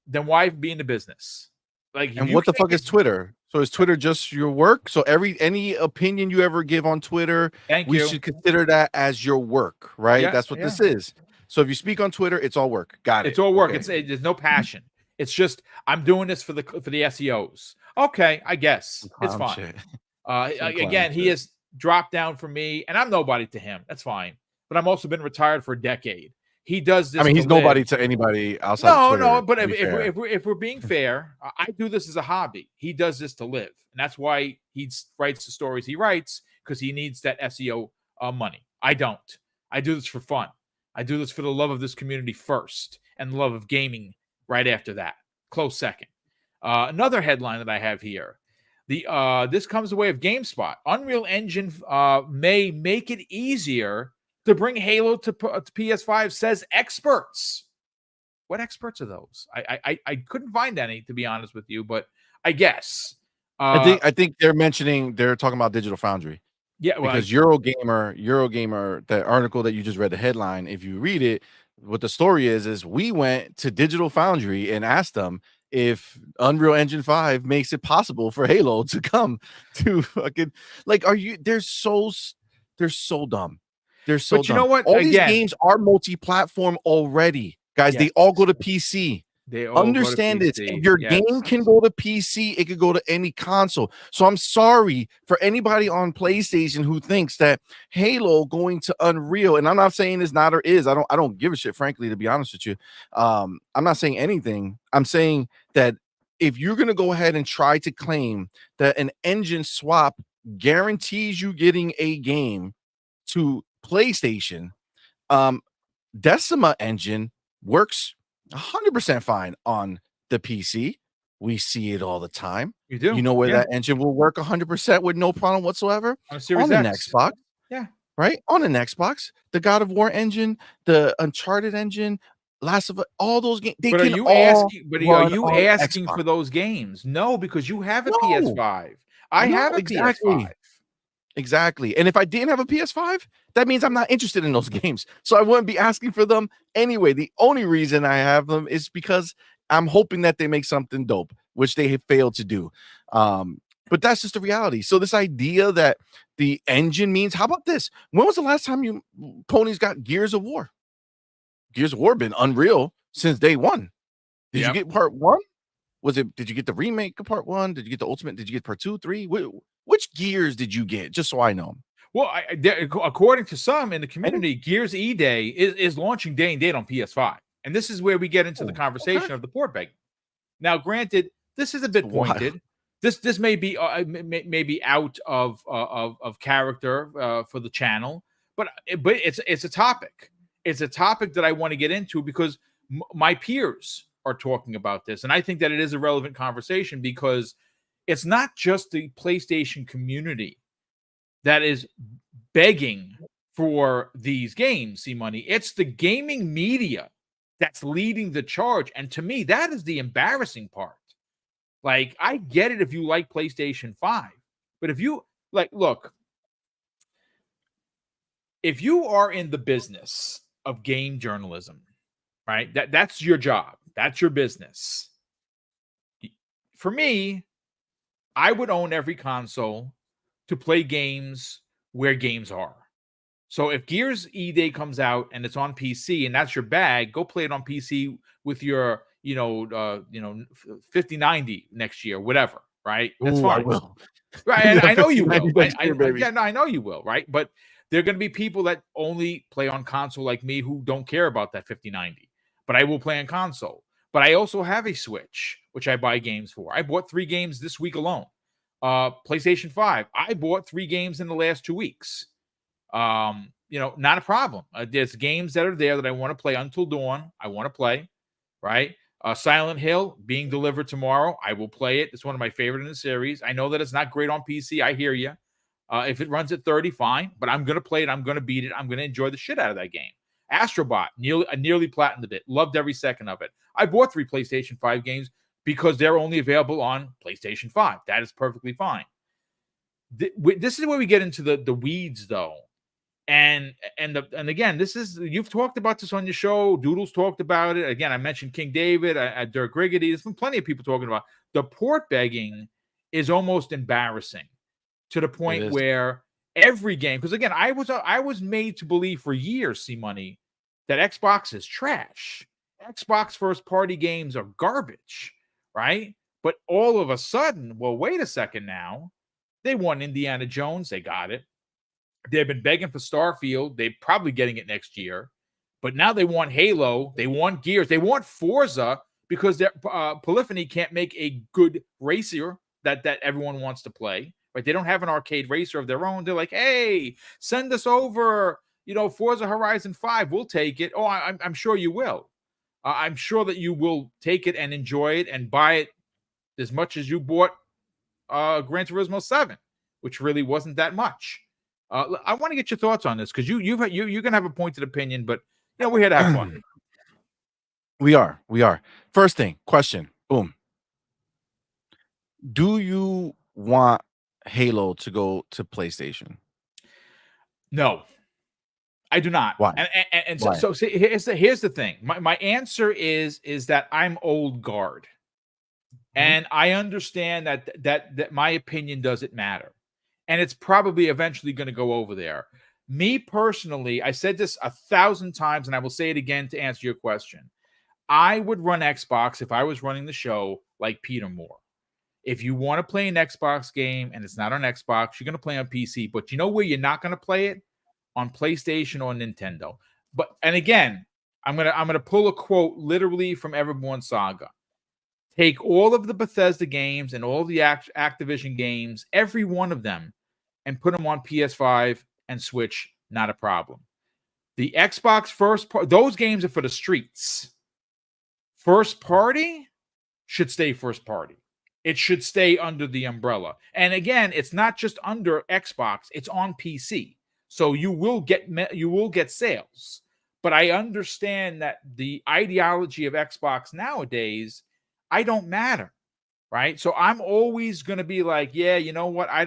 Then why be in the business? Like, and what the fuck is Twitter? So is Twitter just your work? So any opinion you ever give on Twitter, we should consider that as your work, right? Yeah, That's what this is. So if you speak on Twitter, it's all work. Got it. It's all work. Okay. There's no passion. It's just I'm doing this for the SEOs. Okay, I guess it's fine. Again, he has dropped down for me, and I'm nobody to him. That's fine. But I'm also been retired for a decade. He does this. I mean, he's nobody to anybody outside of Twitter. No, but if we're being fair, I do this as a hobby. He does this to live, and that's why he writes the stories he writes, because he needs that SEO money. I don't. I do this for fun. I do this for the love of this community first, and the love of gaming right after that. Close second. Another headline that I have here. This comes the way of GameSpot. Unreal Engine may make it easier to bring Halo to PS5, says experts. What experts are those? I couldn't find any, to be honest with you, but I guess. I think they're talking about Digital Foundry. Yeah, well, because Eurogamer, the article that you just read, the headline, if you read it, what the story is we went to Digital Foundry and asked them if Unreal Engine 5 makes it possible for Halo to come to fucking, like, they're so dumb. They're so dumb. You know what? All these games are multi-platform already, guys. Yes. They all go to PC. They all understand this. If your game can go to PC, it could go to any console. So I'm sorry for anybody on PlayStation who thinks that Halo going to Unreal, and I'm not saying it's not or is. I don't give a shit, frankly, to be honest with you. I'm not saying anything. I'm saying that if you're gonna go ahead and try to claim that an engine swap guarantees you getting a game to PlayStation, Decima engine works 100% fine on the PC. We see it all the time. You do. You know where that engine will work 100% with no problem whatsoever? On an Xbox. Yeah. Right? On an Xbox. The God of War engine, the Uncharted engine, Last of Us, all those games. Are you asking for those games? No, because you have a PS5. I have a PS5. Exactly. And if I didn't have a PS5, that means I'm not interested in those games. So I wouldn't be asking for them anyway. The only reason I have them is because I'm hoping that they make something dope, which they have failed to do. But that's just the reality. So this idea that the engine means, how about this? When was the last time you ponies got Gears of War? Gears of War been Unreal since day one. Did you get part one? Did you get the remake of part one? Did you get the ultimate? Did you get part 2, 3? Which Gears did you get? Just so I know. Well, according to some in the community, Gears E-Day is launching day and date on PS5. And this is where we get into the conversation of the port begging. Now, granted, this is a bit pointed. This may be out of character for the channel, but it's a topic. It's a topic that I want to get into because my peers are talking about this, and I think that it is a relevant conversation because it's not just the PlayStation community that is begging for these games, C-Money. It's the gaming media that's leading the charge. And to me, that is the embarrassing part. Like, I get it if you like PlayStation 5, but if you, look, if you are in the business of game journalism, right, that's your job. That's your business. For me, I would own every console to play games where games are. So if Gears E Day comes out and it's on PC and that's your bag, go play it on PC with your 5090 next year, whatever, right? That's Ooh, I fine. will. Right, and Yeah, I know you 5090 will. next year, baby. Yeah, no, I know you will, right? But there are going to be people that only play on console like me who don't care about that 5090. But I will play on console. But I also have a Switch, which I buy games for. I bought 3 games this week alone. PlayStation 5. I bought 3 games in the last 2 weeks. Not a problem. There's games that are there that I want to play Until Dawn. I want to play, right? Silent Hill being delivered tomorrow. I will play it. It's one of my favorite in the series. I know that it's not great on PC. I hear you. If it runs at 30, fine. But I'm going to play it. I'm going to beat it. I'm going to enjoy the shit out of that game. Astrobot, nearly platinumed it. Loved every second of it. I bought 3 PlayStation 5 games because they're only available on PlayStation 5. That is perfectly fine. This is where we get into the weeds, though. And again, you've talked about this on your show. Doodles talked about it. Again, I mentioned King David, Dirk Riggedy. There's been plenty of people talking about the port begging is almost embarrassing to the point where every game, because again, I was made to believe for years, C Money, that Xbox is trash. Xbox first party games are garbage, right? But all of a sudden, well, wait a second now. They won Indiana Jones. They got it. They've been begging for Starfield. They're probably getting it next year. But now they want Halo. They want Gears. They want Forza because their Polyphony can't make a good racer that everyone wants to play. Right? They don't have an arcade racer of their own. They're like, hey, send us over, Forza Horizon 5. We'll take it. Oh, I'm sure you will. I'm sure that you will take it and enjoy it and buy it as much as you bought Gran Turismo 7, which really wasn't that much. I want to get your thoughts on this because you're gonna have a pointed opinion, but we're here to have fun. We are. First thing, question. Boom. Do you want Halo to go to PlayStation? No, I do not. Why? And so see, here's the thing. My answer is that I'm old guard, and I understand that my opinion doesn't matter. And it's probably eventually going to go over there. Me personally, I said this 1,000 times, and I will say it again to answer your question. I would run Xbox if I was running the show like Peter Moore. If you want to play an Xbox game and it's not on Xbox, you're going to play on PC. But you know where you're not going to play it? On PlayStation or Nintendo. And again, I'm gonna pull a quote literally from Everborn Saga. Take all of the Bethesda games and all the Activision games, every one of them, and put them on PS5 and Switch, not a problem. The Xbox those games are for the streets. First party should stay first party. It should stay under the umbrella. And again, it's not just under Xbox, it's on PC. So you will get sales. But I understand that the ideology of Xbox nowadays, I don't matter. Right? So I'm always going to be like, yeah, you know what? I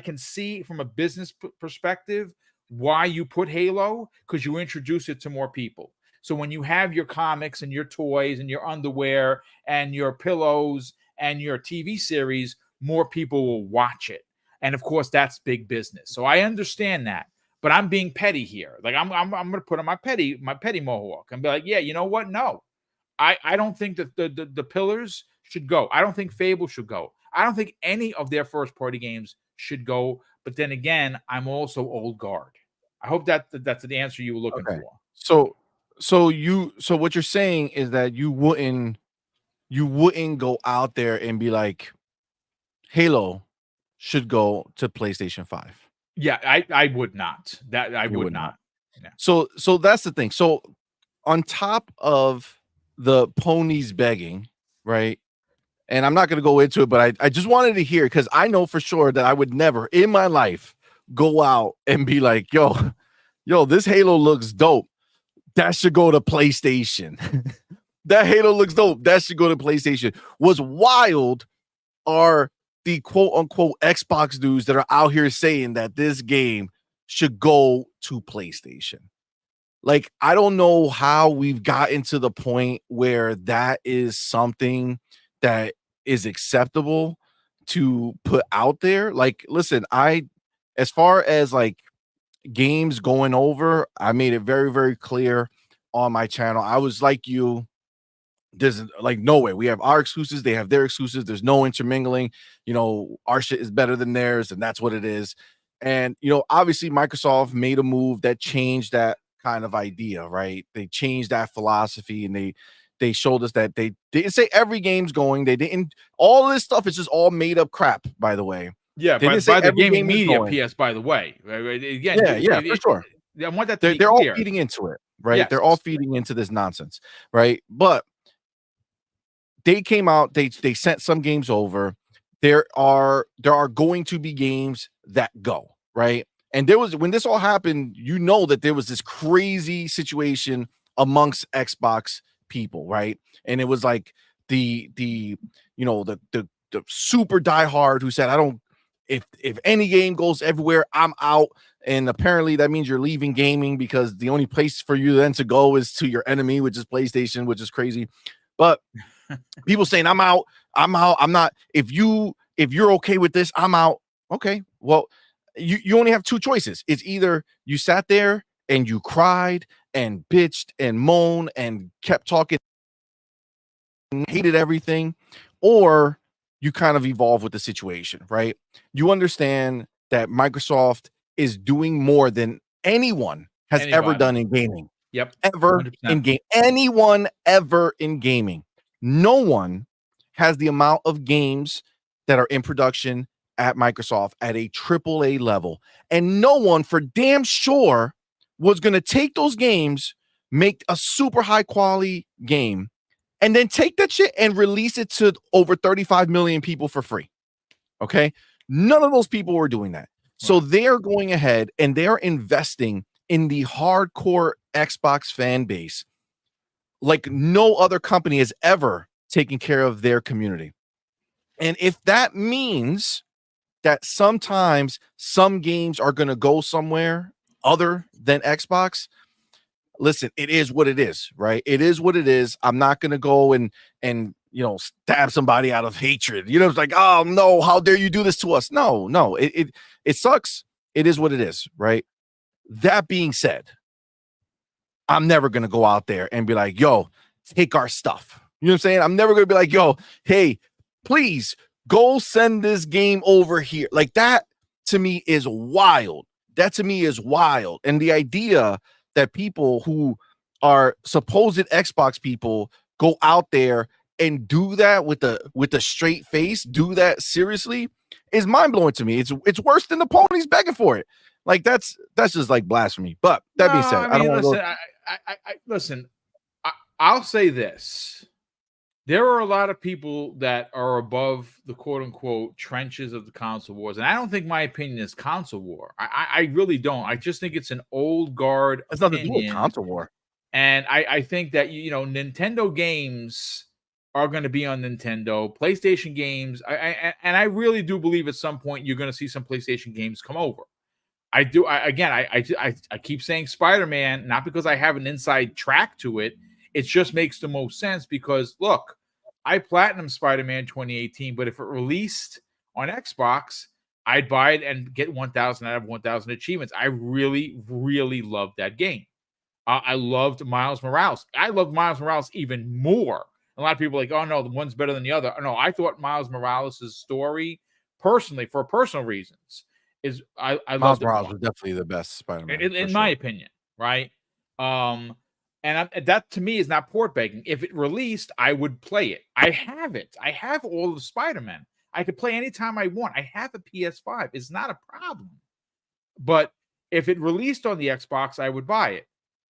can see from a business perspective why you put Halo, because you introduce it to more people. So when you have your comics and your toys and your underwear and your pillows and your TV series, more people will watch it. And of course, that's big business. So I understand that. But I'm being petty here. Like I'm going to put on my petty mohawk and be like, yeah, you know what? No. I don't think that the pillars should go. I don't think Fable should go. I don't think any of their first party games should go. But then again, I'm also old guard. I hope that's the answer you were looking for. So what you're saying is that you wouldn't go out there and be like, Halo should go to PlayStation 5. Yeah, I would not. That I would not. Yeah. So that's the thing. So on top of the ponies begging, right? And I'm not going to go into it, but I just wanted to hear, because I know for sure that I would never in my life go out and be like, yo, this Halo looks dope. That should go to PlayStation. That Halo looks dope. That should go to PlayStation. What's wild are the quote unquote Xbox dudes that are out here saying that this game should go to PlayStation. Like, I don't know how we've gotten to the point where that is something that is acceptable to put out there. Like, listen, as far as like games going over, I made it very, very clear on my channel. I was like you. There's like no way. We have our exclusives, they have their exclusives. There's no intermingling. Our shit is better than theirs, and that's what it is. And obviously, Microsoft made a move that changed that kind of idea, right? They changed that philosophy, and they showed us that they didn't say every game's going. They didn't. All this stuff is just all made up crap, by the way. Yeah, They didn't say by the every gaming game is media going. PS, by the way. Again, Yeah, for sure. I want that to be They're all clear. feeding into it, right? Yes. They're all feeding into this nonsense, right? But they came out, they sent some games over. There are going to be games that go, right? And when this all happened, that there was this crazy situation amongst Xbox people, right? And it was like the super diehard who said, I don't, if any game goes everywhere, I'm out. And apparently that means you're leaving gaming, because the only place for you then to go is to your enemy, which is PlayStation, which is crazy. But people saying, I'm out. I'm not. If you're okay with this, I'm out. Okay. Well, you only have two choices. It's either you sat there and you cried and bitched and moaned and kept talking and hated everything, or you kind of evolve with the situation, right? You understand that Microsoft is doing more than anyone has ever done in gaming. Yep. Ever 100%. in game. Anyone ever in gaming. No one has the amount of games that are in production at Microsoft at a AAA level. And no one for damn sure was going to take those games, make a super high quality game, and then take that shit and release it to over 35 million people for free. Okay? None of those people were doing that. So they're going ahead and they're investing in the hardcore Xbox fan base like no other company has ever taken care of their community. And if that means that sometimes some games are going to go somewhere other than Xbox, listen, it is what it is, right? It is what it is. I'm not going to go and stab somebody out of hatred. It's like, oh no, how dare you do this to us? No, it sucks. It is what it is, right? That being said, I'm never going to go out there and be like, yo, take our stuff. You know what I'm saying? I'm never going to be like, yo, hey, please go send this game over here. Like that to me is wild. That to me is wild. And the idea that people who are supposed Xbox people go out there and do that with a straight face, do that seriously, is mind-blowing to me. It's worse than the ponies begging for it. Like that's just like blasphemy. But that being said, I mean, listen, I'll say this. There are a lot of people that are above the quote unquote trenches of the console wars. And I don't think my opinion is console war. I really don't. I just think it's an old guard. It's nothing to do with console war. And I think that, Nintendo games are going to be on Nintendo. PlayStation games. I really do believe at some point you're going to see some PlayStation games come over. I do. I keep saying Spider-Man, not because I have an inside track to it. It just makes the most sense because, look, I platinum Spider-Man 2018, but if it released on Xbox, I'd buy it and get 1,000 out of 1,000 achievements. I really, really loved that game. I loved Miles Morales. I loved Miles Morales even more. A lot of people are like, oh, no, the one's better than the other. No, I thought Miles Morales' story, personally, for personal reasons, I Miles Morales was definitely the best Spider-Man in my opinion, right? And that to me is not port begging. If it released, I would play it. I have it. I have all of the Spider-Man. I could play anytime I want. I have a PS5. It's not a problem. But if it released on the Xbox, I would buy it.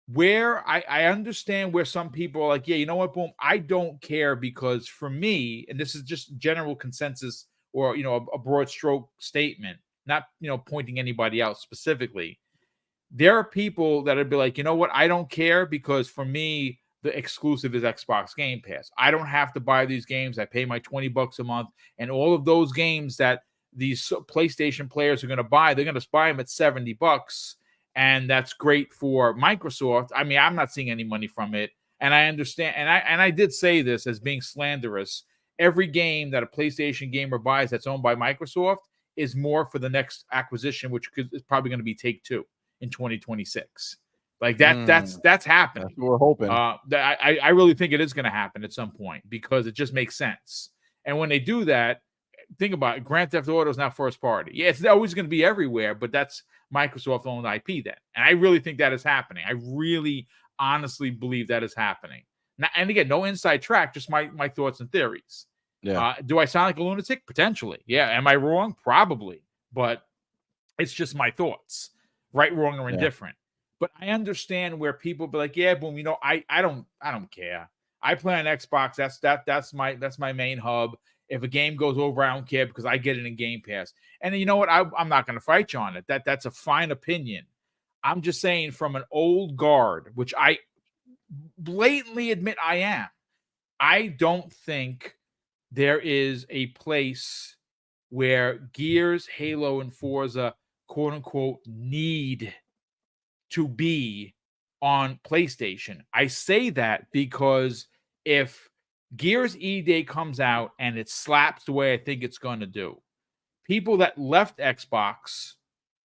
Where I understand where some people are like, yeah, you know what, Boom, I don't care because for me, and this is just general consensus or a broad stroke statement, not pointing anybody out specifically. There are people that would be like, you know what, I don't care because for me, the exclusive is Xbox Game Pass. I don't have to buy these games. I pay my $20 a month, and all of those games that these PlayStation players are going to buy, they're going to buy them at $70. And that's great for Microsoft. I mean, I'm not seeing any money from it. And I understand. And I did say this as being slanderous every game that a PlayStation gamer buys that's owned by Microsoft is more for the next acquisition, which is probably going to be Take-Two in 2026. Like that's happening. That's what we're hoping. I really think it is going to happen at some point because it just makes sense. And when they do that, think about it. Grand Theft Auto is not first party. Yeah, it's always going to be everywhere, but that's Microsoft owned IP then. And I really think that is happening. I really honestly believe that is happening. Now, and again, no inside track, just my thoughts and theories. Yeah. Do I sound like a lunatic? Potentially. Yeah. Am I wrong? Probably. But it's just my thoughts. Right, wrong, or indifferent. But I understand where people be like, yeah, boom, I don't care. I play on Xbox. That's my main hub. If a game goes over, I don't care because I get it in Game Pass. And you know what? I'm not going to fight you on it. That's a fine opinion. I'm just saying from an old guard, which I blatantly admit I am. I don't think there is a place where Gears, Halo, and Forza, quote unquote, need to be on PlayStation. I say that because if Gears E-Day comes out and it slaps the way I think it's going to do, people that left Xbox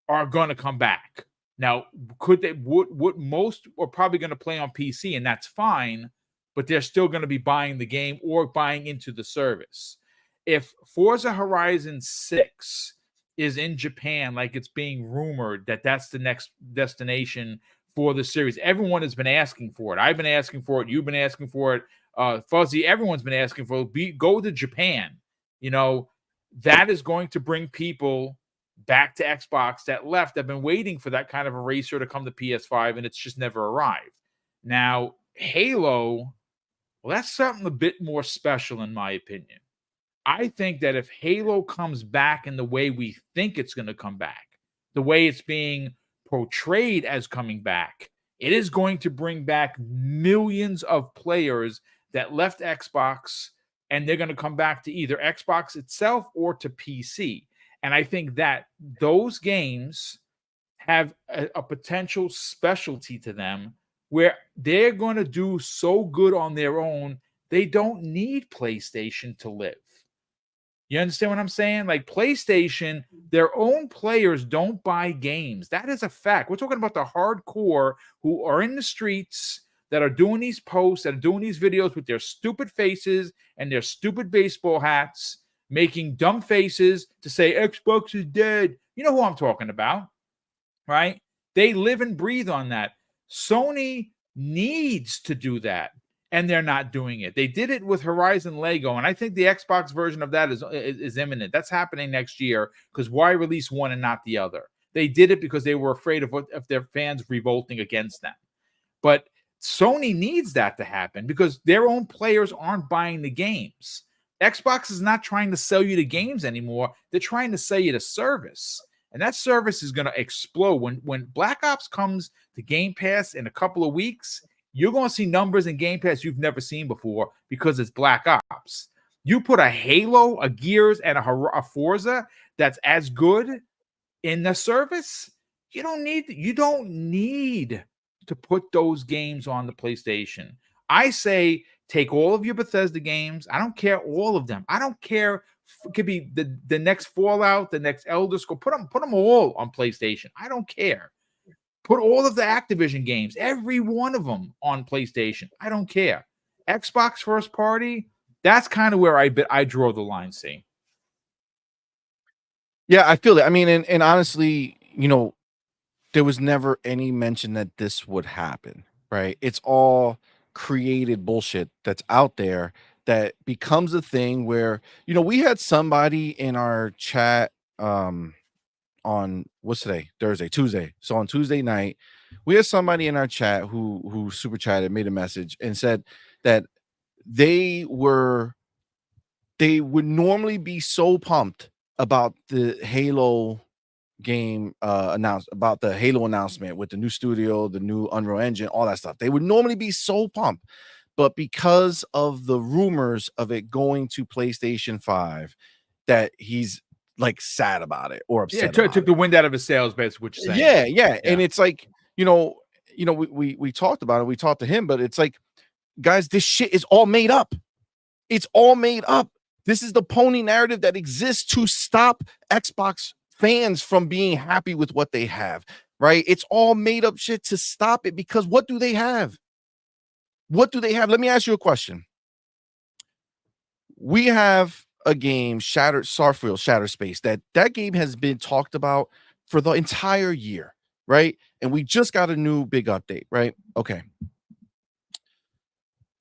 are going to come back. Now, could they? Would most are probably going to play on PC, and that's fine, but they're still going to be buying the game or buying into the service. If Forza Horizon 6 is in Japan, like it's being rumored that that's the next destination for the series, everyone has been asking for it. I've been asking for it. You've been asking for it. Fuzzy, everyone's been asking for it. Go to Japan. That is going to bring people back to Xbox that left. I've been waiting for that kind of a racer to come to PS5, and it's just never arrived. Now, Halo, well, that's something a bit more special in my opinion. I think that if Halo comes back in the way we think it's going to come back, the way it's being portrayed as coming back, it is going to bring back millions of players that left Xbox, and they're going to come back to either Xbox itself or to PC. And I think that those games have a potential specialty to them where they're going to do so good on their own, they don't need PlayStation to live. You understand what I'm saying? Like PlayStation, their own players don't buy games. That is a fact. We're talking about the hardcore who are in the streets that are doing these posts, that are doing these videos with their stupid faces and their stupid baseball hats, making dumb faces to say Xbox is dead. You know who I'm talking about, right? They live and breathe on that. Sony needs to do that, and they're not doing it. They did it with Horizon Lego, and I think the Xbox version of that is imminent. That's happening next year because why release one and not the other? They did it because they were afraid of their fans revolting against them. But Sony needs that to happen because their own players aren't buying the games. Xbox is not trying to sell you the games anymore. They're trying to sell you the service. And that service is going to explode. When Black Ops comes to Game Pass in a couple of weeks, you're going to see numbers in Game Pass you've never seen before because it's Black Ops. You put a Halo, a Gears, and a Forza that's as good in the service, you don't need to put those games on the PlayStation. I say take all of your Bethesda games. I don't care, all of them. I don't care. It could be the next Fallout, the next Elder Scrolls. Put them all on PlayStation. I don't care. Put all of the Activision games, every one of them on PlayStation. I don't care. Xbox first party, that's kind of where I draw the line, see. Yeah, I feel it. I mean, and honestly, there was never any mention that this would happen, right? It's all created bullshit that's out there that becomes a thing where, we had somebody in our chat on what's today? Tuesday. So on Tuesday night, we had somebody in our chat who super chatted, made a message and said that they would normally be so pumped about the Halo game about the Halo announcement with the new studio, the new Unreal Engine, all that stuff. They would normally be so pumped, but because of the rumors of it going to PlayStation 5, that he's like sad about it or upset. Yeah, took the wind out of his sails, basically, what you're saying. Yeah. And it's like, we talked about it, we talked to him, but it's like, guys, this shit is all made up. It's all made up. This is the pony narrative that exists to stop Xbox fans from being happy with what they have, right? It's all made up shit to stop it because what do they have? What do they have? Let me ask you a question. We have a game, Starfield Shattered Space, that game has been talked about for the entire year, right? And we just got a new big update, right? Okay.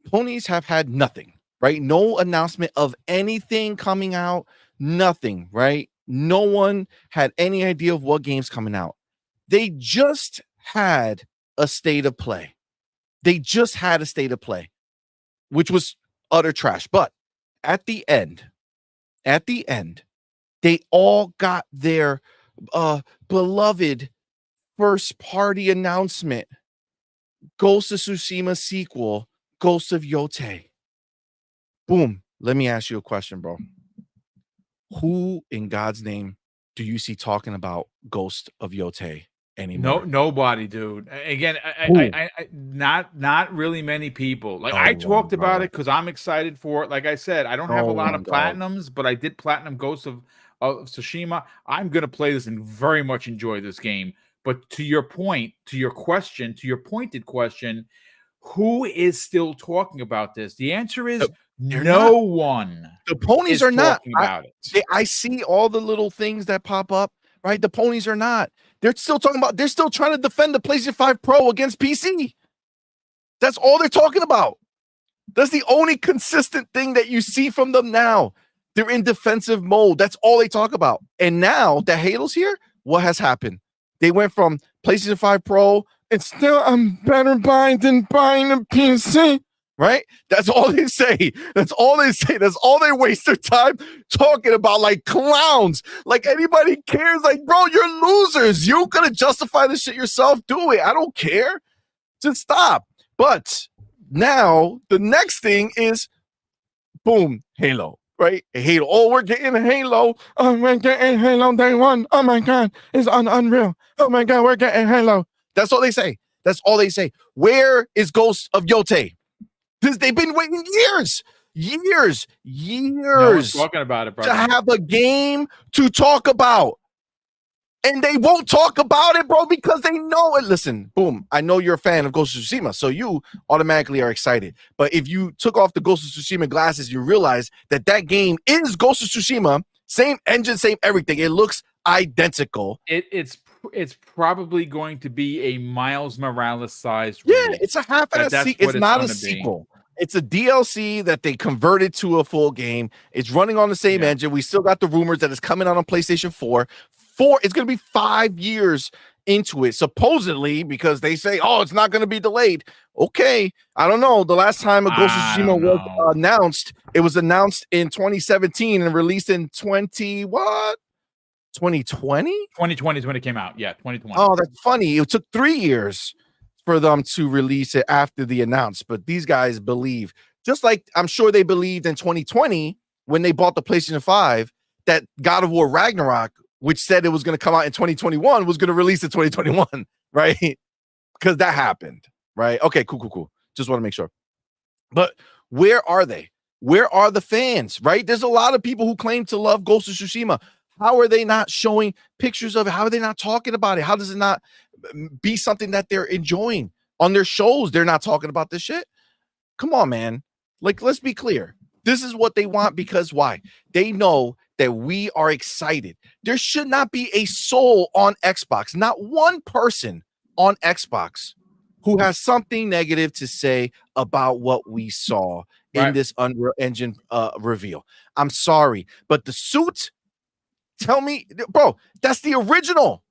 Ponies have had nothing, right? No announcement of anything coming out, nothing, right? No one had any idea of what game's coming out. They just had a state of play. They just had a state of play, which was utter trash. But at the end, they all got their beloved first party announcement. Ghost of Tsushima sequel, Ghost of Yotei. Boom. Let me ask you a question, bro. Who in God's name do you see talking about Ghost of Yotei anymore? Nobody, dude. Again, I not really many people. Like I talked about it because I'm excited for it. Like I said, I don't have a lot of platinums, but I did platinum Ghost of Tsushima. I'm gonna play this and very much enjoy this game. But to your point, to your question, to your pointed question, who is still talking about this? The answer is no one. The ponies are not talking about it. I see all the little things that pop up, right? The ponies are not. They're still talking about, they're still trying to defend the PlayStation 5 Pro against PC. That's all they're talking about. That's the only consistent thing that you see from them now. They're in defensive mode. That's all they talk about. And now that Halo's here, what has happened? They went from PlayStation 5 Pro, it's still I'm better buying than buying a PC. Right? That's all they say. That's all they say. That's all they waste their time talking about like clowns. Like anybody cares. Like, bro, you're losers. You gonna justify this shit yourself. Do it. I don't care. Just stop. But now the next thing is boom, Halo. Right? Halo. Oh, we're getting Halo. Oh, we're getting Halo day one. Oh my god, it's unreal. Oh my god, we're getting Halo. That's all they say. That's all they say. Where is Ghost of Yotei? They've been waiting years No one's talking about it, brother. to have a game to talk about. And they won't talk about it, bro, because they know it. Listen, boom, I know you're a fan of Ghost of Tsushima, so you automatically are excited. But if you took off the Ghost of Tsushima glasses, you realize that that game is Ghost of Tsushima, same engine, same everything. It looks identical. It's probably going to be a Miles Morales sized release. It's a half a sequel. It's not a sequel. It's a DLC that they converted to a full game. It's running on the same engine. We still got the rumors that it's coming out on PlayStation 4. It's going to be 5 years into it, supposedly, because they say, oh, it's not going to be delayed. Okay. I don't know. The last time a Ghost of Tsushima was announced, it was announced in 2017 and released in 2020? 2020 is when it came out. Yeah, 2020. Oh, that's funny. It took 3 years for them to release it after the announce, but these guys believe, just like I'm sure they believed in 2020 when they bought the PlayStation 5 that God of War Ragnarok, which said it was going to come out in 2021, was going to release in 2021, right? Because that happened, right? Okay, cool. Just want to make sure. But where are they? Where are the fans, right? There's a lot of people who claim to love Ghost of Tsushima. How are they not showing pictures of it? How are they not talking about it? How does it not be something that they're enjoying on their shows? They're not talking about this shit. Come on, man. Like, let's be clear. This is what they want because why? They know that we are excited. There should not be a soul on Xbox, not one person on Xbox who has something negative to say about what we saw in this Unreal Engine reveal. I'm sorry, but the suit, tell me, bro, that's the original.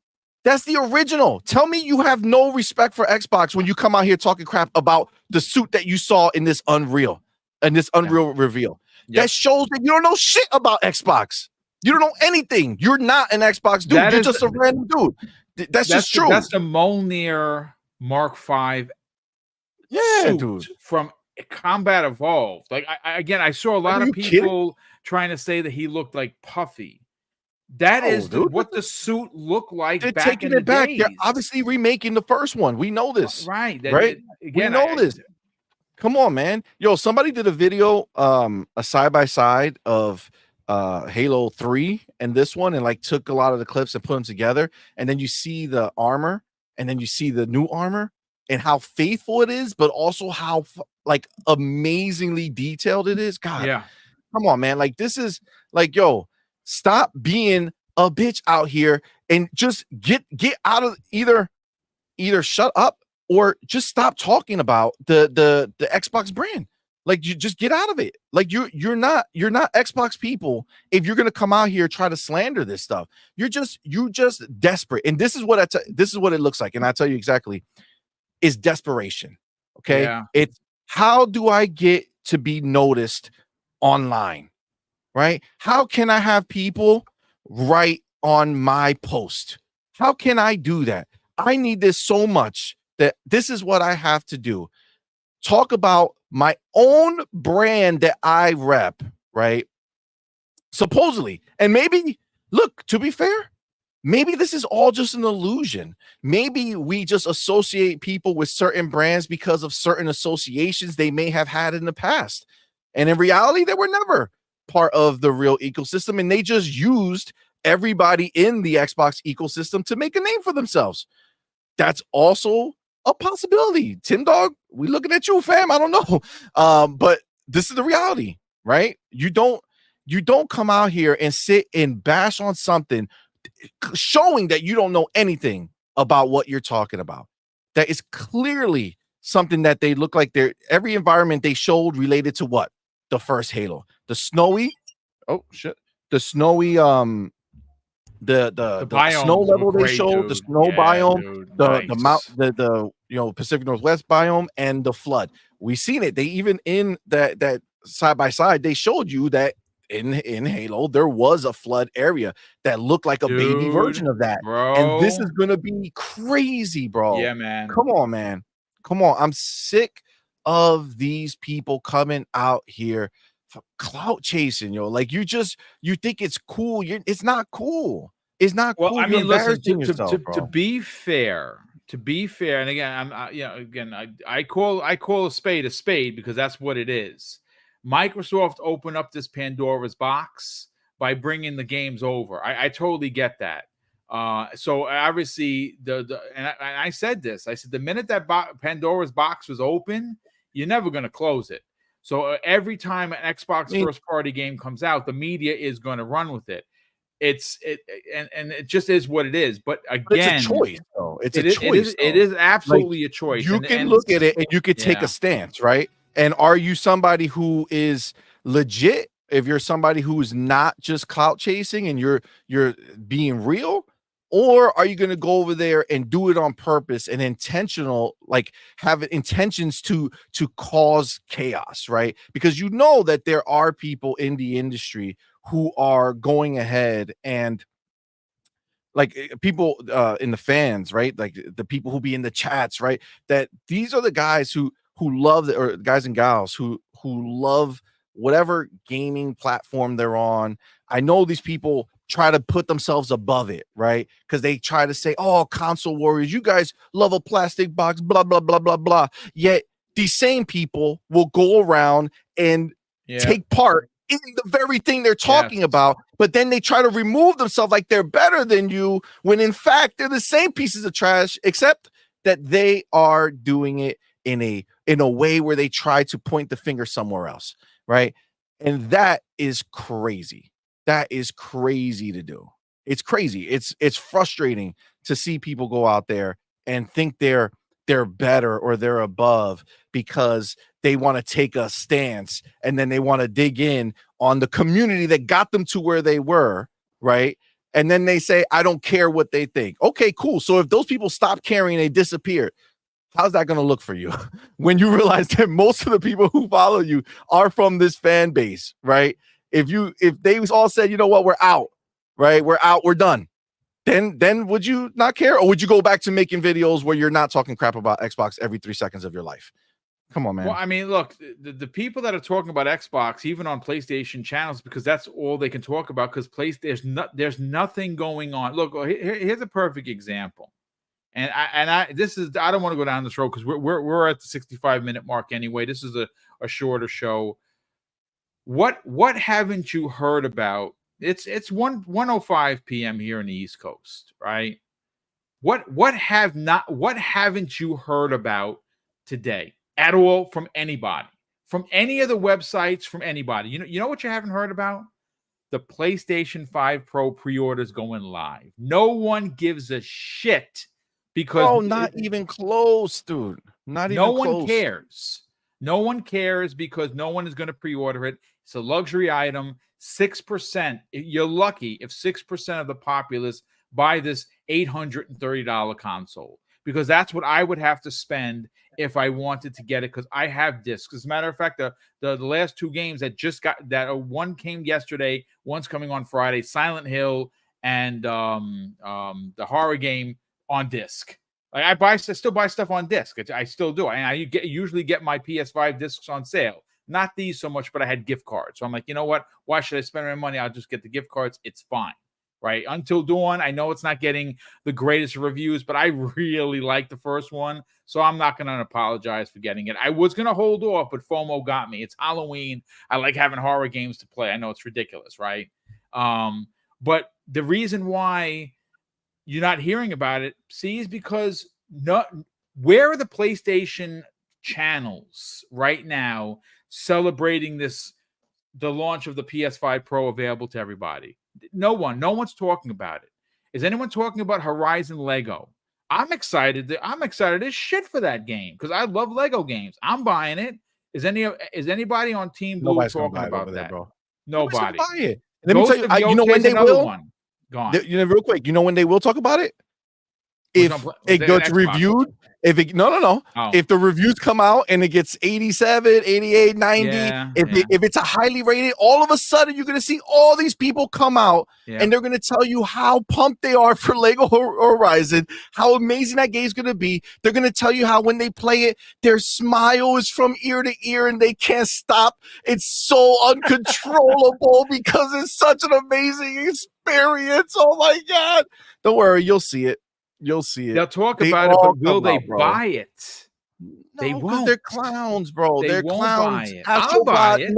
That's the original. Tell me you have no respect for Xbox when you come out here talking crap about the suit that you saw in this Unreal reveal. Yep. That shows that you don't know shit about Xbox. You don't know anything. You're not an Xbox dude. You're just a random dude. That's just true. That's the Mjolnir Mark V suit dude. From Combat Evolved. Like I saw a lot of people trying to say that he looked like Puffy. That is what the suit looked like. They're back taking in it back. days. They're obviously remaking the first one. We know this. Right. We know this. Come on, man. Yo, somebody did a video, a side by side of Halo 3 and this one, and like took a lot of the clips and put them together. And then you see the armor, and then you see the new armor and how faithful it is, but also how like amazingly detailed it is. God, Yeah. come on, man. Like, this is like, yo, stop being a bitch out here and just get out of either shut up or just stop talking about the Xbox brand. Like, you just get out of it. Like, you're not Xbox people if you're gonna come out here try to slander this stuff. You just desperate. And this is what this is what it looks like. And I tell you exactly, is desperation. Okay. Yeah. It's how do I get to be noticed online? Right? How can I have people write on my post? How can I do that? I need this so much that this is what I have to do. Talk about my own brand that I rep, right? Supposedly. And maybe, look, to be fair, maybe this is all just an illusion. Maybe we just associate people with certain brands because of certain associations they may have had in the past. And in reality, they were never part of the real ecosystem, and they just used everybody in the Xbox ecosystem to make a name for themselves. That's also a possibility. Tim Dog, we looking at you, fam. I don't know. But this is the reality, right? You don't come out here and sit and bash on something showing that you don't know anything about what you're talking about. That is clearly something that they look like every environment they showed related to what? The first Halo. The snowy, oh shit. The snowy the snow biomes were level they great, showed, the dude. snow Yeah, biome, dude. the mount, Nice. the Pacific Northwest biome, and the flood. We seen it. They even in that side by side, they showed you that in Halo there was a flood area that looked like a baby version Dude, of that. And this is bro. gonna be crazy, bro. Yeah, man. Come on, man. Come on. I'm sick of these people coming out here for clout chasing, yo. Like, you think it's cool. It's not cool. It's not Well, cool. I You're mean, listen, embarrassing yourself, to bro. be fair, and again, again, I call a spade because that's what it is. Microsoft opened up this Pandora's box by bringing the games over. I totally get that. So obviously and I said this. I said the minute that Pandora's box was open, you're never going to close it. So every time an Xbox I mean, first party game comes out, the media is going to run with it. And it just is what it is. But but it's a again, choice, though. It's a choice, it though. is Like, absolutely a choice. you can And look at it and you could take a yeah, stance, right? And are you somebody who is legit? If you're somebody who is not just clout chasing and you're being real, or are you going to go over there and do it on purpose and intentional, like have intentions to cause chaos, right? Because you know that there are people in the industry who are going ahead and like people in the fans, right? Like the people who be in the chats, right? That these are the guys who love or guys and gals who love whatever gaming platform they're on. I know these people try to put themselves above it, right? Because they try to say, "Oh, console warriors, you guys love a plastic box, blah blah blah blah blah." Yet these same people will go around and yeah, take part in the very thing they're yes. talking about, but then they try to remove themselves like they're better than you, when in fact they're the same pieces of trash, except that they are doing it in a way where they try to point the finger somewhere else, right? And that is crazy. That is crazy to do. It's crazy. It's frustrating to see people go out there and think they're better or they're above because they want to take a stance and then they want to dig in on the community that got them to where they were, right? And then they say, I don't care what they think. Okay, cool. So if those people stop caring and they disappear, how's that going to look for you when you realize that most of the people who follow you are from this fan base, right? If they all said, you know what, we're out, right? We're out, we're done. Then would you not care? Or would you go back to making videos where you're not talking crap about Xbox every 3 seconds of your life? Come on, Well, man. I mean, look, the people that are talking about Xbox, even on PlayStation channels, because that's all they can talk about. Because there's nothing going on. Look, here's a perfect example. And I don't want to go down this road because we're at the 65-minute mark anyway. This is a shorter show. What haven't you heard about? It's 1:05 p.m. here in the East Coast, right? What haven't you heard about today at all from anybody? From any of the websites, from anybody. You know what you haven't heard about? The PlayStation 5 Pro pre-orders going live. No one gives a shit because not even close, dude. Not no even one close. cares. No one cares because no one is going to pre-order it. It's a luxury item. 6%. You're lucky if 6% of the populace buy this $830 console, because that's what I would have to spend if I wanted to get it, because I have discs. As a matter of fact, the last two games that just got that, one came yesterday, one's coming on Friday, Silent Hill and the horror game on disc. Like I still buy stuff on disc. I still do. And I usually get my PS5 discs on sale. Not these so much, but I had gift cards. So I'm like, you know what? Why should I spend my money? I'll just get the gift cards. It's fine. Right? Until Dawn, I know it's not getting the greatest reviews, but I really like the first one, so I'm not going to apologize for getting it. I was going to hold off, but FOMO got me. It's Halloween. I like having horror games to play. I know it's ridiculous, right? But the reason why you're not hearing about it, see, is because where are the PlayStation channels right now celebrating the launch of the PS5 Pro available to everybody? No one's talking about it. Is anyone talking about Horizon Lego? I'm excited as shit for that game because I love Lego games. I'm buying it. Is anybody on Team Blue Nobody's talking about that, there, bro? Nobody. Buy it. Let me tell you, you know when they will. One. Gone. Real quick, you know when they will talk about it? If it gets reviewed, no. Oh. If the reviews come out and it gets 87, 88, 90, if it's a highly rated, all of a sudden you're going to see all these people come out and they're going to tell you how pumped they are for Lego Horizon, how amazing that game's going to be. They're going to tell you how when they play it, their smile is from ear to ear and they can't stop. It's so uncontrollable because it's such an amazing experience. Oh my God. Don't worry, you'll see it. You'll see it. They'll talk about it, but will they buy it? No, they won't. They're clowns, bro. They're clowns. I'll buy it.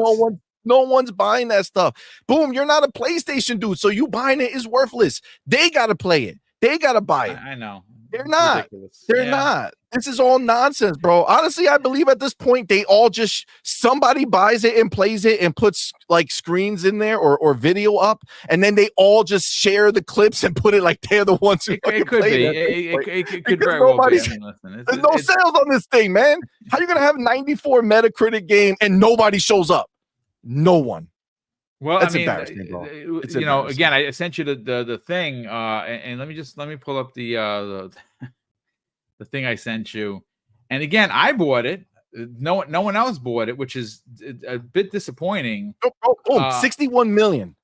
No one's buying that stuff. Boom, you're not a PlayStation dude, so you buying it is worthless. They gotta play it. They gotta buy it. I know. They're not. Ridiculous. They're not. This is all nonsense, bro. Honestly, I believe at this point they all just somebody buys it and plays it and puts like screens in there or video up, and then they all just share the clips and put it like they're the ones who it could be. It could very well be. I mean, there's no sales on this thing, man. How are you gonna have 94 Metacritic game and nobody shows up? No one. Well, that's embarrassing, bro. Again, I sent you the thing, and let me pull up the thing I sent you. And again, I bought it. No one else bought it, which is a bit disappointing. 61 million.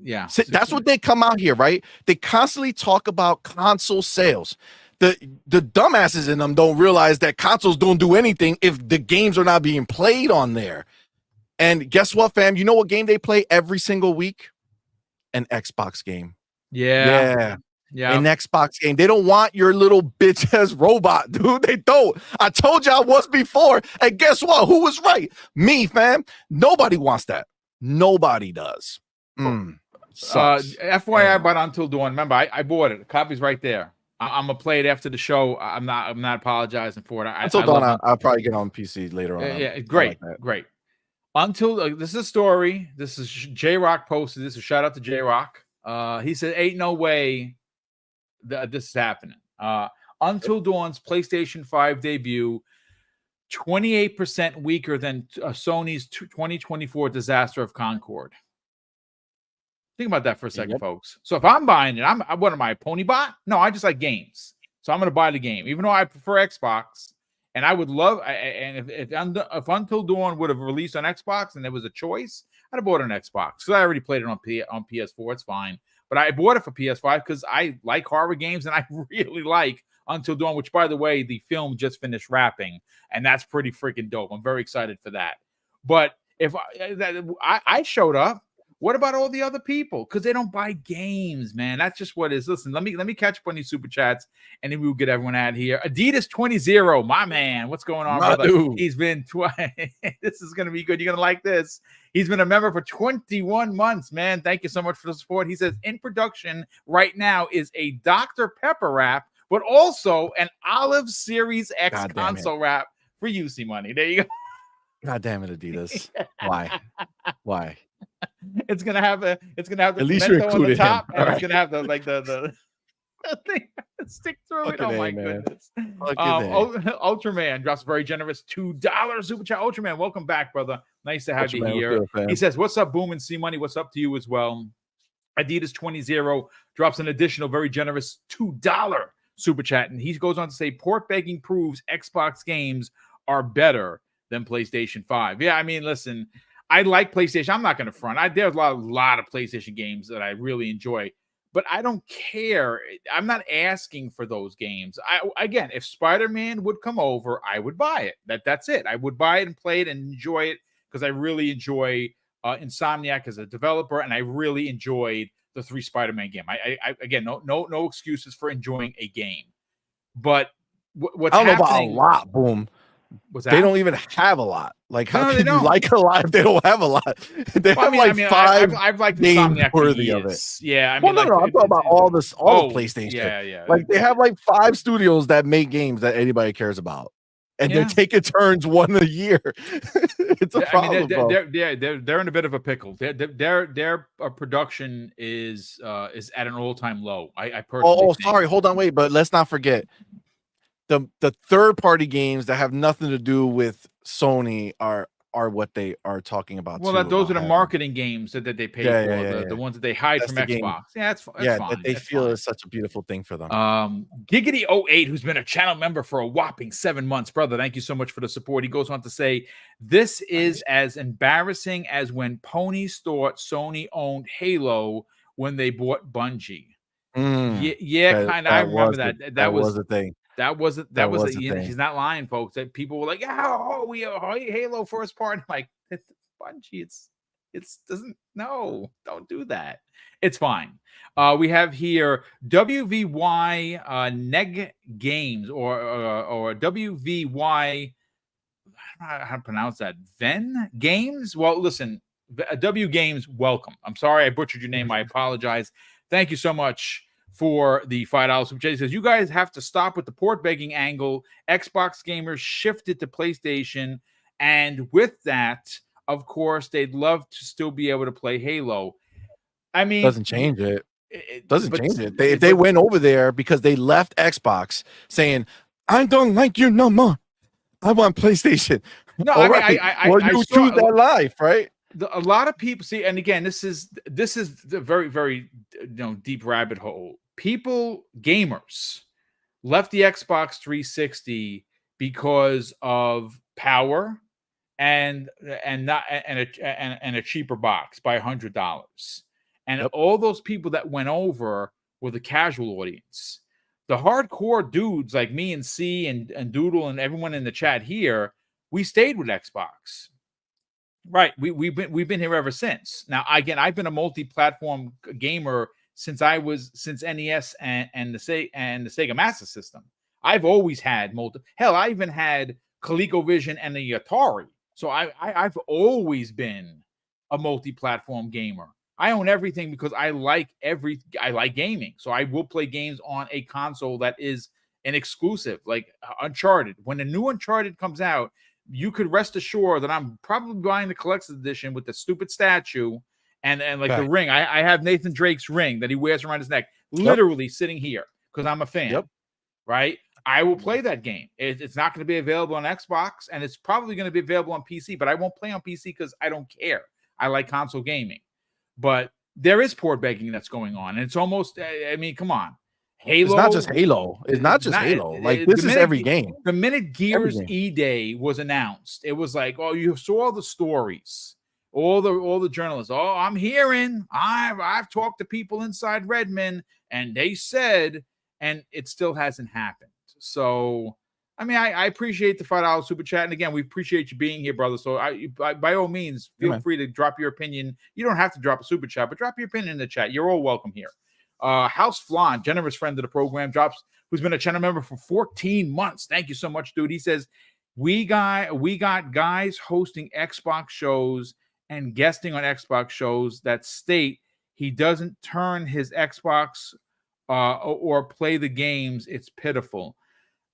Yeah, that's what they come out here, right? They constantly talk about console sales. The dumbasses in them don't realize that consoles don't do anything if the games are not being played on there. And guess what, fam? You know what game they play every single week? An Xbox game. Yeah. An Xbox game. They don't want your little bitch ass robot, dude. They don't. I told y'all once before. And guess what? Who was right? Me, fam. Nobody wants that. Nobody does. FYI, but Until Dawn. Remember, I bought it. The copy's right there. I'm gonna play it after the show. I'm not apologizing for it. Until Dawn, I'll probably get on PC later on. Yeah, great. Until this is a story. This is J Rock posted this. A shout out to J Rock. He said, "Ain't no way this is happening." Until Dawn's PlayStation 5 debut, 28% weaker than Sony's 2024 Disaster of Concord. Think about that for a second, folks. So if I'm buying it, what am I, a pony bot? No, I just like games. So I'm going to buy the game, even though I prefer Xbox. And I would love, and if Until Dawn would have released on Xbox and there was a choice, I'd have bought an Xbox because I already played it on PS4. It's fine, but I bought it for PS5 because I like horror games and I really like Until Dawn. Which, by the way, the film just finished wrapping, and that's pretty freaking dope. I'm very excited for that. But if I showed up, What about all the other people? Because they don't buy games, man. That's just what it is. Listen, let me catch up on these super chats, and then we'll get everyone out of here. Adidas 20, my man. What's going on, My brother? dude. He's been this is gonna be good. You're gonna like this. He's been a member for 21 months, man. Thank you so much for the support. He says in production right now is a Dr. Pepper wrap, but also an Olive Series X console wrap for UC money. There you go. God damn it, Adidas. Why? It's gonna have the At least you pimento on the included top, him. and All it's gonna have the thing stick through it. Fucking Oh my man. goodness. Fucking Ultraman drops a very generous $2 super chat. Ultraman, welcome back, brother. Nice to have you Ultraman, here. what's good, He says, "What's up, Boom and C Money? What's up to you as well?" Adidas 20 drops an additional very generous $2 super chat, and he goes on to say, "Port begging proves Xbox games are better than PlayStation 5." Yeah, I mean, listen, I like PlayStation. I'm not going to front. There's a lot of PlayStation games that I really enjoy, but I don't care. I'm not asking for those games. Again, if Spider-Man would come over, I would buy it. That's it. I would buy it and play it and enjoy it because I really enjoy Insomniac as a developer, and I really enjoyed the 3 Spider-Man game. I again, no excuses for enjoying a game, but what's I don't know about a happening? lot, Boom. What's that? They don't even have a lot. Like, how No, can you like a lot if they don't have a lot? They Well, have five I've liked games Insomniac for worthy of it. years. Yeah, I Well, mean, no, I'm talking about all the PlayStation. Yeah. Like, they have like 5 studios that make games that anybody cares about, and they're taking turns one a year. It's a problem, bro. They're in a bit of a pickle. Their production is at an all-time low. I personally. Oh, sorry. Hold on, wait. But let's not forget the third-party games that have nothing to do with Sony are what they are talking about. Well, those are the marketing games that they pay for. The ones that they hide from Xbox. Yeah, that's fine. That they feel is such a beautiful thing for them. Giggity08, who's been a channel member for a whopping 7 months, brother. Thank you so much for the support. He goes on to say, "This is as embarrassing as when ponies thought Sony owned Halo when they bought Bungie." Yeah, kind of. I remember that. That was a thing. That was a thing. She's not lying, folks. That people were like, we Halo first part. I'm like, it's Bungie. It's doesn't. No, don't do that. It's fine. We have here WVY Neg Games or WVY. I don't know how to pronounce that. Ven Games. Well, listen, W Games. Welcome. I'm sorry I butchered your name. I apologize. Thank you so much for the $5 super chat. He says, "You guys have to stop with the port begging angle. Xbox gamers shifted to PlayStation, and with that, of course, they'd love to still be able to play Halo." I mean, doesn't change it. Doesn't change it. If they went over there because they left Xbox saying, "I don't like you no more. I want PlayStation." No, I mean, I choose that life, right? A lot of people see, and again, this is the very, very deep rabbit hole. Gamers left the Xbox 360 because of power and a cheaper box by $100. And all those people that went over were the casual audience. The hardcore dudes like me and C and Doodle and everyone in the chat here, we stayed with Xbox. Right. We've been here ever since. Now, again, I've been a multi-platform gamer since NES and the Sega Master System. I've always had hell, I even had ColecoVision and the Atari. So I've always been a multi-platform gamer. I own everything because I like gaming. So I will play games on a console that is an exclusive, like Uncharted. When a new Uncharted comes out, you could rest assured that I'm probably buying the collector's edition with the stupid statue and like the ring. I have Nathan Drake's ring that he wears around his neck, literally sitting here because I'm a fan. Right? I will play that game. It's not going to be available on Xbox, and it's probably going to be available on PC, but I won't play on PC because I don't care. I like console gaming. But there is port begging that's going on, and it's almost, I mean, come on. Halo. It's not just Halo. It's not just Halo. Like, this is every game. The minute Gears E-Day was announced, it was like, oh, you saw the stories. All the journalists. Oh, I'm hearing. I've talked to people inside Redmond, and they said, and it still hasn't happened. So I mean, I appreciate the $5 super chat, and again, we appreciate you being here, brother. So, by all means, feel free to drop your opinion. You don't have to drop a super chat, but drop your opinion in the chat. You're all welcome here. House Flan, generous friend of the program, who's been a channel member for 14 months. Thank you so much, dude. He says, we got guys hosting Xbox shows and guesting on Xbox shows that state he doesn't turn his Xbox or play the games. It's pitiful.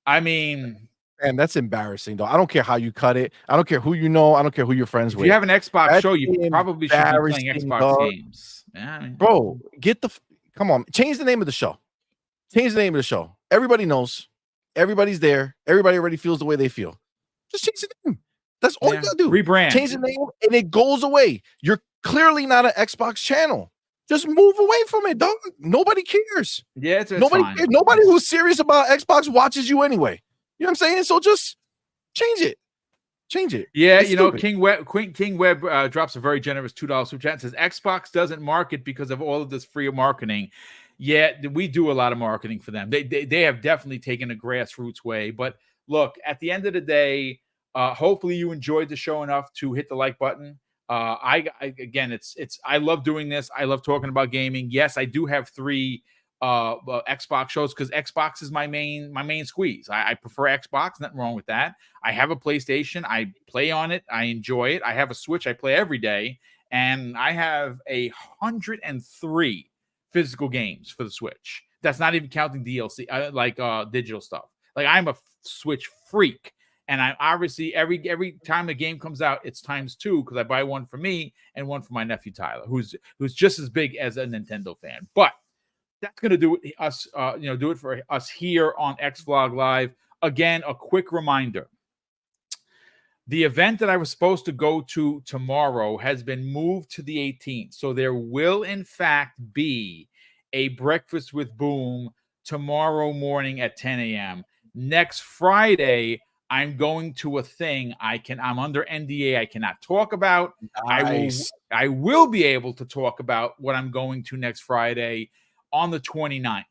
I mean, and that's embarrassing, though. I don't care how you cut it. I don't care who you know. I don't care who you're friends with. If you have an Xbox That's show, you probably should be playing Xbox dog. games. Yeah, I mean, bro, come on, change the name of the show. Change the name of the show. Everybody knows. Everybody's there. Everybody already feels the way they feel. Just change the name. That's all you gotta do. Rebrand. Change the name, and it goes away. You're clearly not an Xbox channel. Just move away from it, dog. Nobody cares. Yeah, it's nobody fine. cares. Nobody who's serious about Xbox watches you anyway. You know what I'm saying? So just change it. Change it. Yeah, it's you know, stupid. King Web drops a very generous $2 super chat and says Xbox doesn't market because of all of this free marketing. Yeah, we do a lot of marketing for them. They have definitely taken a grassroots way. But look, at the end of the day, hopefully you enjoyed the show enough to hit the like button. Again, I love doing this. I love talking about gaming. Yes, I do have 3 Xbox shows because Xbox is my main squeeze. I prefer Xbox. Nothing wrong with that. I have a PlayStation. I play on it. I enjoy it. I have a Switch. I play every day, and I have 103 physical games for the Switch. That's not even counting DLC, digital stuff. Like, I'm a Switch freak. And I obviously every time a game comes out, it's ×2 because I buy one for me and one for my nephew Tyler, who's just as big as a Nintendo fan. But that's gonna do it for us here on XVlog Live. Again, a quick reminder: the event that I was supposed to go to tomorrow has been moved to the 18th, so there will in fact be a breakfast with Boom tomorrow morning at 10 a.m. Next Friday, I'm going to a thing I'm under NDA. I cannot talk about. Nice. I will be able to talk about what I'm going to next Friday on the 29th.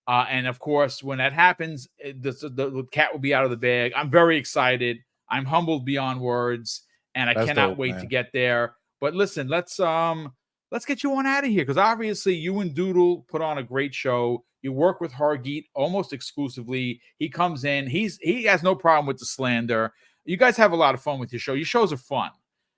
And of course, when that happens, the cat will be out of the bag. I'm very excited. I'm humbled beyond words, and I cannot wait to get there. But listen, let's get you on out of here, because obviously you and Doodle put on a great show. You work with Hargeet almost exclusively. He comes in. He has no problem with the slander. You guys have a lot of fun with your show. Your shows are fun.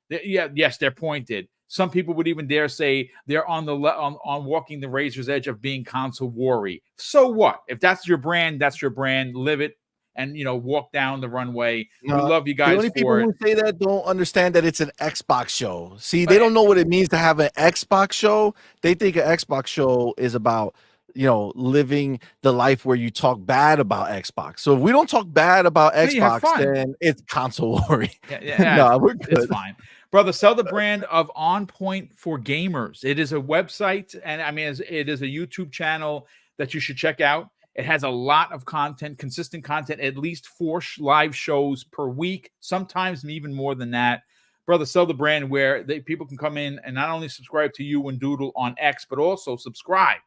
Yes, they're pointed. Some people would even dare say they're on walking the razor's edge of being console worry. So what? If that's your brand, that's your brand. Live it, and walk down the runway. We love you guys. The only people who say that don't understand that it's an Xbox show. See, they don't know what it means to have an Xbox show. They think an Xbox show is about living the life where you talk bad about Xbox. So if we don't talk bad about Xbox, then it's console worry. Yeah, no, we're good. It's fine. Brother, sell the brand of On Point for Gamers. It is a website, and I mean, it is a YouTube channel that you should check out. It has a lot of content, consistent content, at least 4 live shows per week, sometimes even more than that. Brother, sell the brand where people can come in and not only subscribe to you and Doodle on X, but also subscribe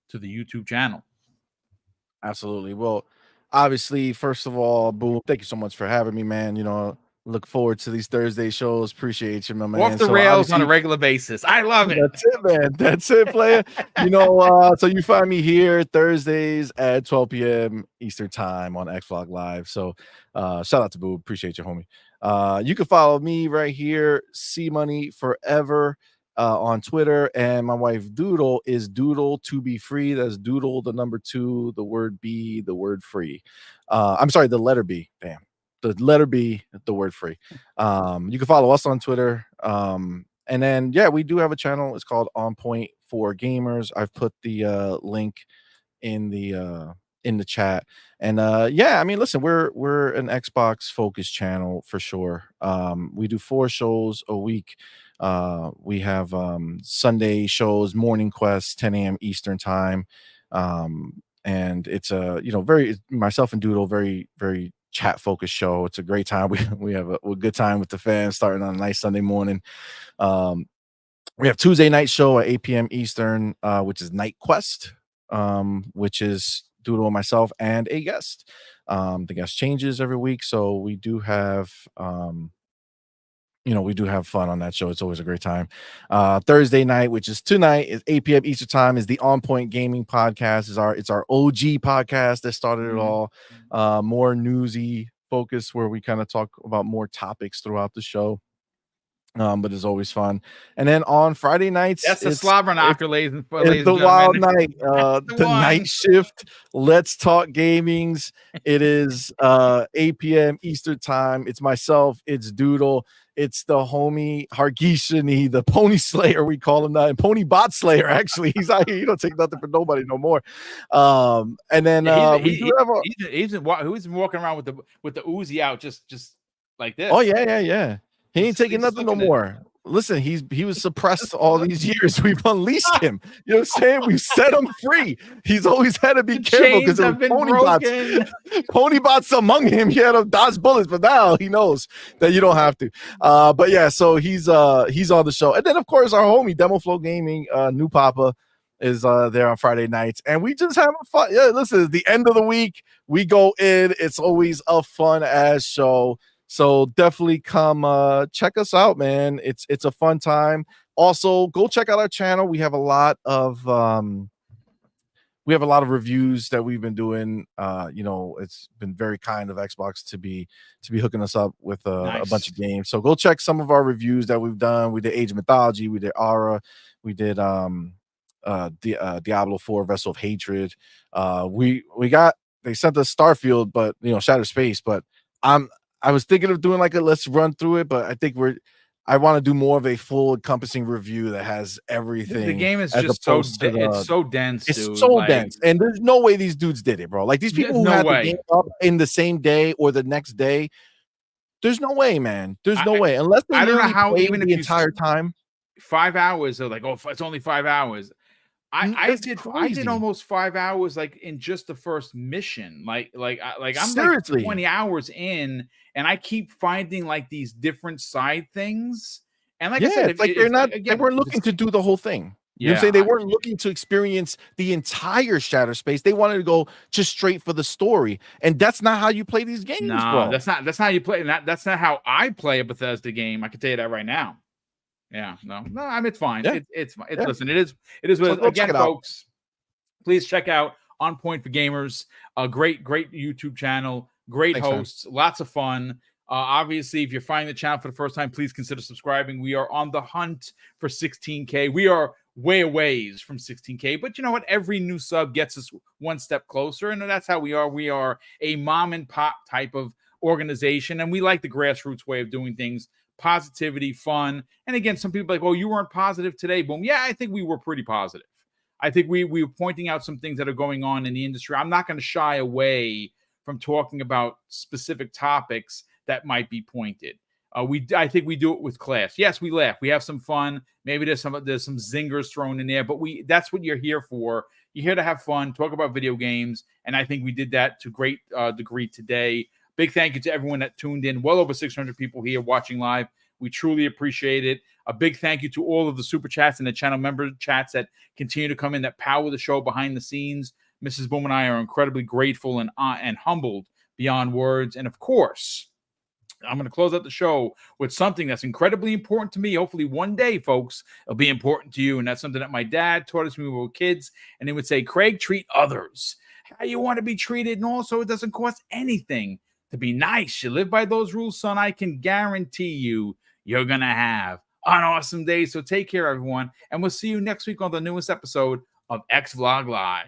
to the YouTube channel. Absolutely. Well, obviously, first of all, Boom, thank you so much for having me, man. Look forward to these Thursday shows. Appreciate you, my man. Off the rails on a regular basis. I love it. That's it, man. That's it, player. So you find me here Thursdays at 12 p.m. Eastern time on XVlog Live. So shout out to Boo. Appreciate you, homie. You can follow me right here, C Money Forever, on Twitter, and my wife Doodle is Doodle to be free. That's Doodle, the number 2, the word B, the word free. I'm sorry, the letter B. Damn. The letter B, the word free. You can follow us on Twitter. And then, we do have a channel. It's called On Point for Gamers. I've put the link in the chat. And I mean, listen, we're an Xbox focused channel for sure. We do 4 shows a week. We have Sunday shows, Morning Quest, 10 a.m. Eastern time. And it's a very myself and Doodle, very, very chat focused show. It's a great time. We have a good time with the fans starting on a nice Sunday morning. We have Tuesday night show at 8 p.m. Eastern, which is Night Quest, which is Doodle and myself, and a guest. The guest changes every week, so we do have we do have fun on that show. It's always a great time. Thursday night, which is tonight, is 8 p.m. Eastern time, is the On Point Gaming podcast. It's our OG podcast that started it all. More newsy focus, where we kind of talk about more topics throughout the show. But it's always fun. And then on Friday nights, that's the slobber knocker, ladies and it's the gentlemen. wild night, the one. night shift. Let's talk gamings. It is 8 p.m. Eastern time. It's myself, it's Doodle, it's the homie Hargishani, the Pony Slayer, we call him that, and Pony Bot Slayer. Actually, he's out here. You don't take nothing for nobody no more. And then he's been walking around with the Uzi out, just like this. Oh yeah. He ain't taking nothing no more. Listen, he was suppressed all these years. We've unleashed him. You know what I'm saying? We've set him free. He's always had to be careful because there was pony bots among him. He had to dodge bullets, but now he knows that you don't have to. But yeah, so he's on the show. And then of course our homie Demo Flow Gaming, new Papa, is there on Friday nights, and we just have fun. Yeah, listen, at the end of the week, we go in. It's always a fun ass show. So definitely come check us out, man. It's a fun time. Also, go check out our channel. We have a lot of reviews that we've been doing. It's been very kind of Xbox to be hooking us up with a bunch of games. So go check some of our reviews that we've done. We did Age of Mythology, we did Aura, we did Diablo 4 Vessel of Hatred. They sent us Starfield, but Shattered Space, but I was thinking of doing like a let's run through it, but I think I want to do more of a full encompassing review that has everything. The game is just so it's so dense. It's so dense, and there's no way these dudes did it, bro. Like these people who had the game up in the same day or the next day. There's no way, man. There's no way, unless they I don't know how even the entire time. 5 hours, they're like, oh, it's only 5 hours. I did almost 5 hours like in just the first mission. Like I'm seriously like 20 hours in, and I keep finding like these different side things. And like I said, it's like they weren't looking to do the whole thing. You know what I'm saying? They weren't looking to experience the entire Shattered Space. They wanted to go just straight for the story. And that's not how you play these games, bro. That's not how you play. That's not how I play a Bethesda game. I can tell you that right now. Yeah, no, I mean, it's fine. Yeah. It's fine. Listen, it is what again, folks. Please check out On Point for Gamers, a great YouTube channel, great hosts, lots of fun. Obviously, if you're finding the channel for the first time, please consider subscribing. We are on the hunt for 16K. We are way away from 16K, but you know what? Every new sub gets us one step closer, and that's how we are. We are a mom and pop type of organization, and we like the grassroots way of doing things. Positivity, fun. And again, some people are like, oh, you weren't positive today. Boom. Yeah, I think we were pretty positive. I think we were pointing out some things that are going on in the industry. I'm not going to shy away from talking about specific topics that might be pointed. I think we do it with class. Yes, we laugh. We have some fun. Maybe there's some zingers thrown in there, but that's what you're here for. You're here to have fun, talk about video games, and I think we did that to great degree today. Big thank you to everyone that tuned in. Well over 600 people here watching live. We truly appreciate it. A big thank you to all of the super chats and the channel member chats that continue to come in, that power the show behind the scenes. Mrs. Boom and I are incredibly grateful and humbled beyond words. And of course, I'm going to close out the show with something that's incredibly important to me. Hopefully one day, folks, it'll be important to you. And that's something that my dad taught us when we were kids. And he would say, Craig, treat others how you want to be treated. And also, it doesn't cost anything to be nice. You live by those rules, son. I can guarantee you're going to have an awesome day. So take care, everyone. And we'll see you next week on the newest episode of X Vlog Live.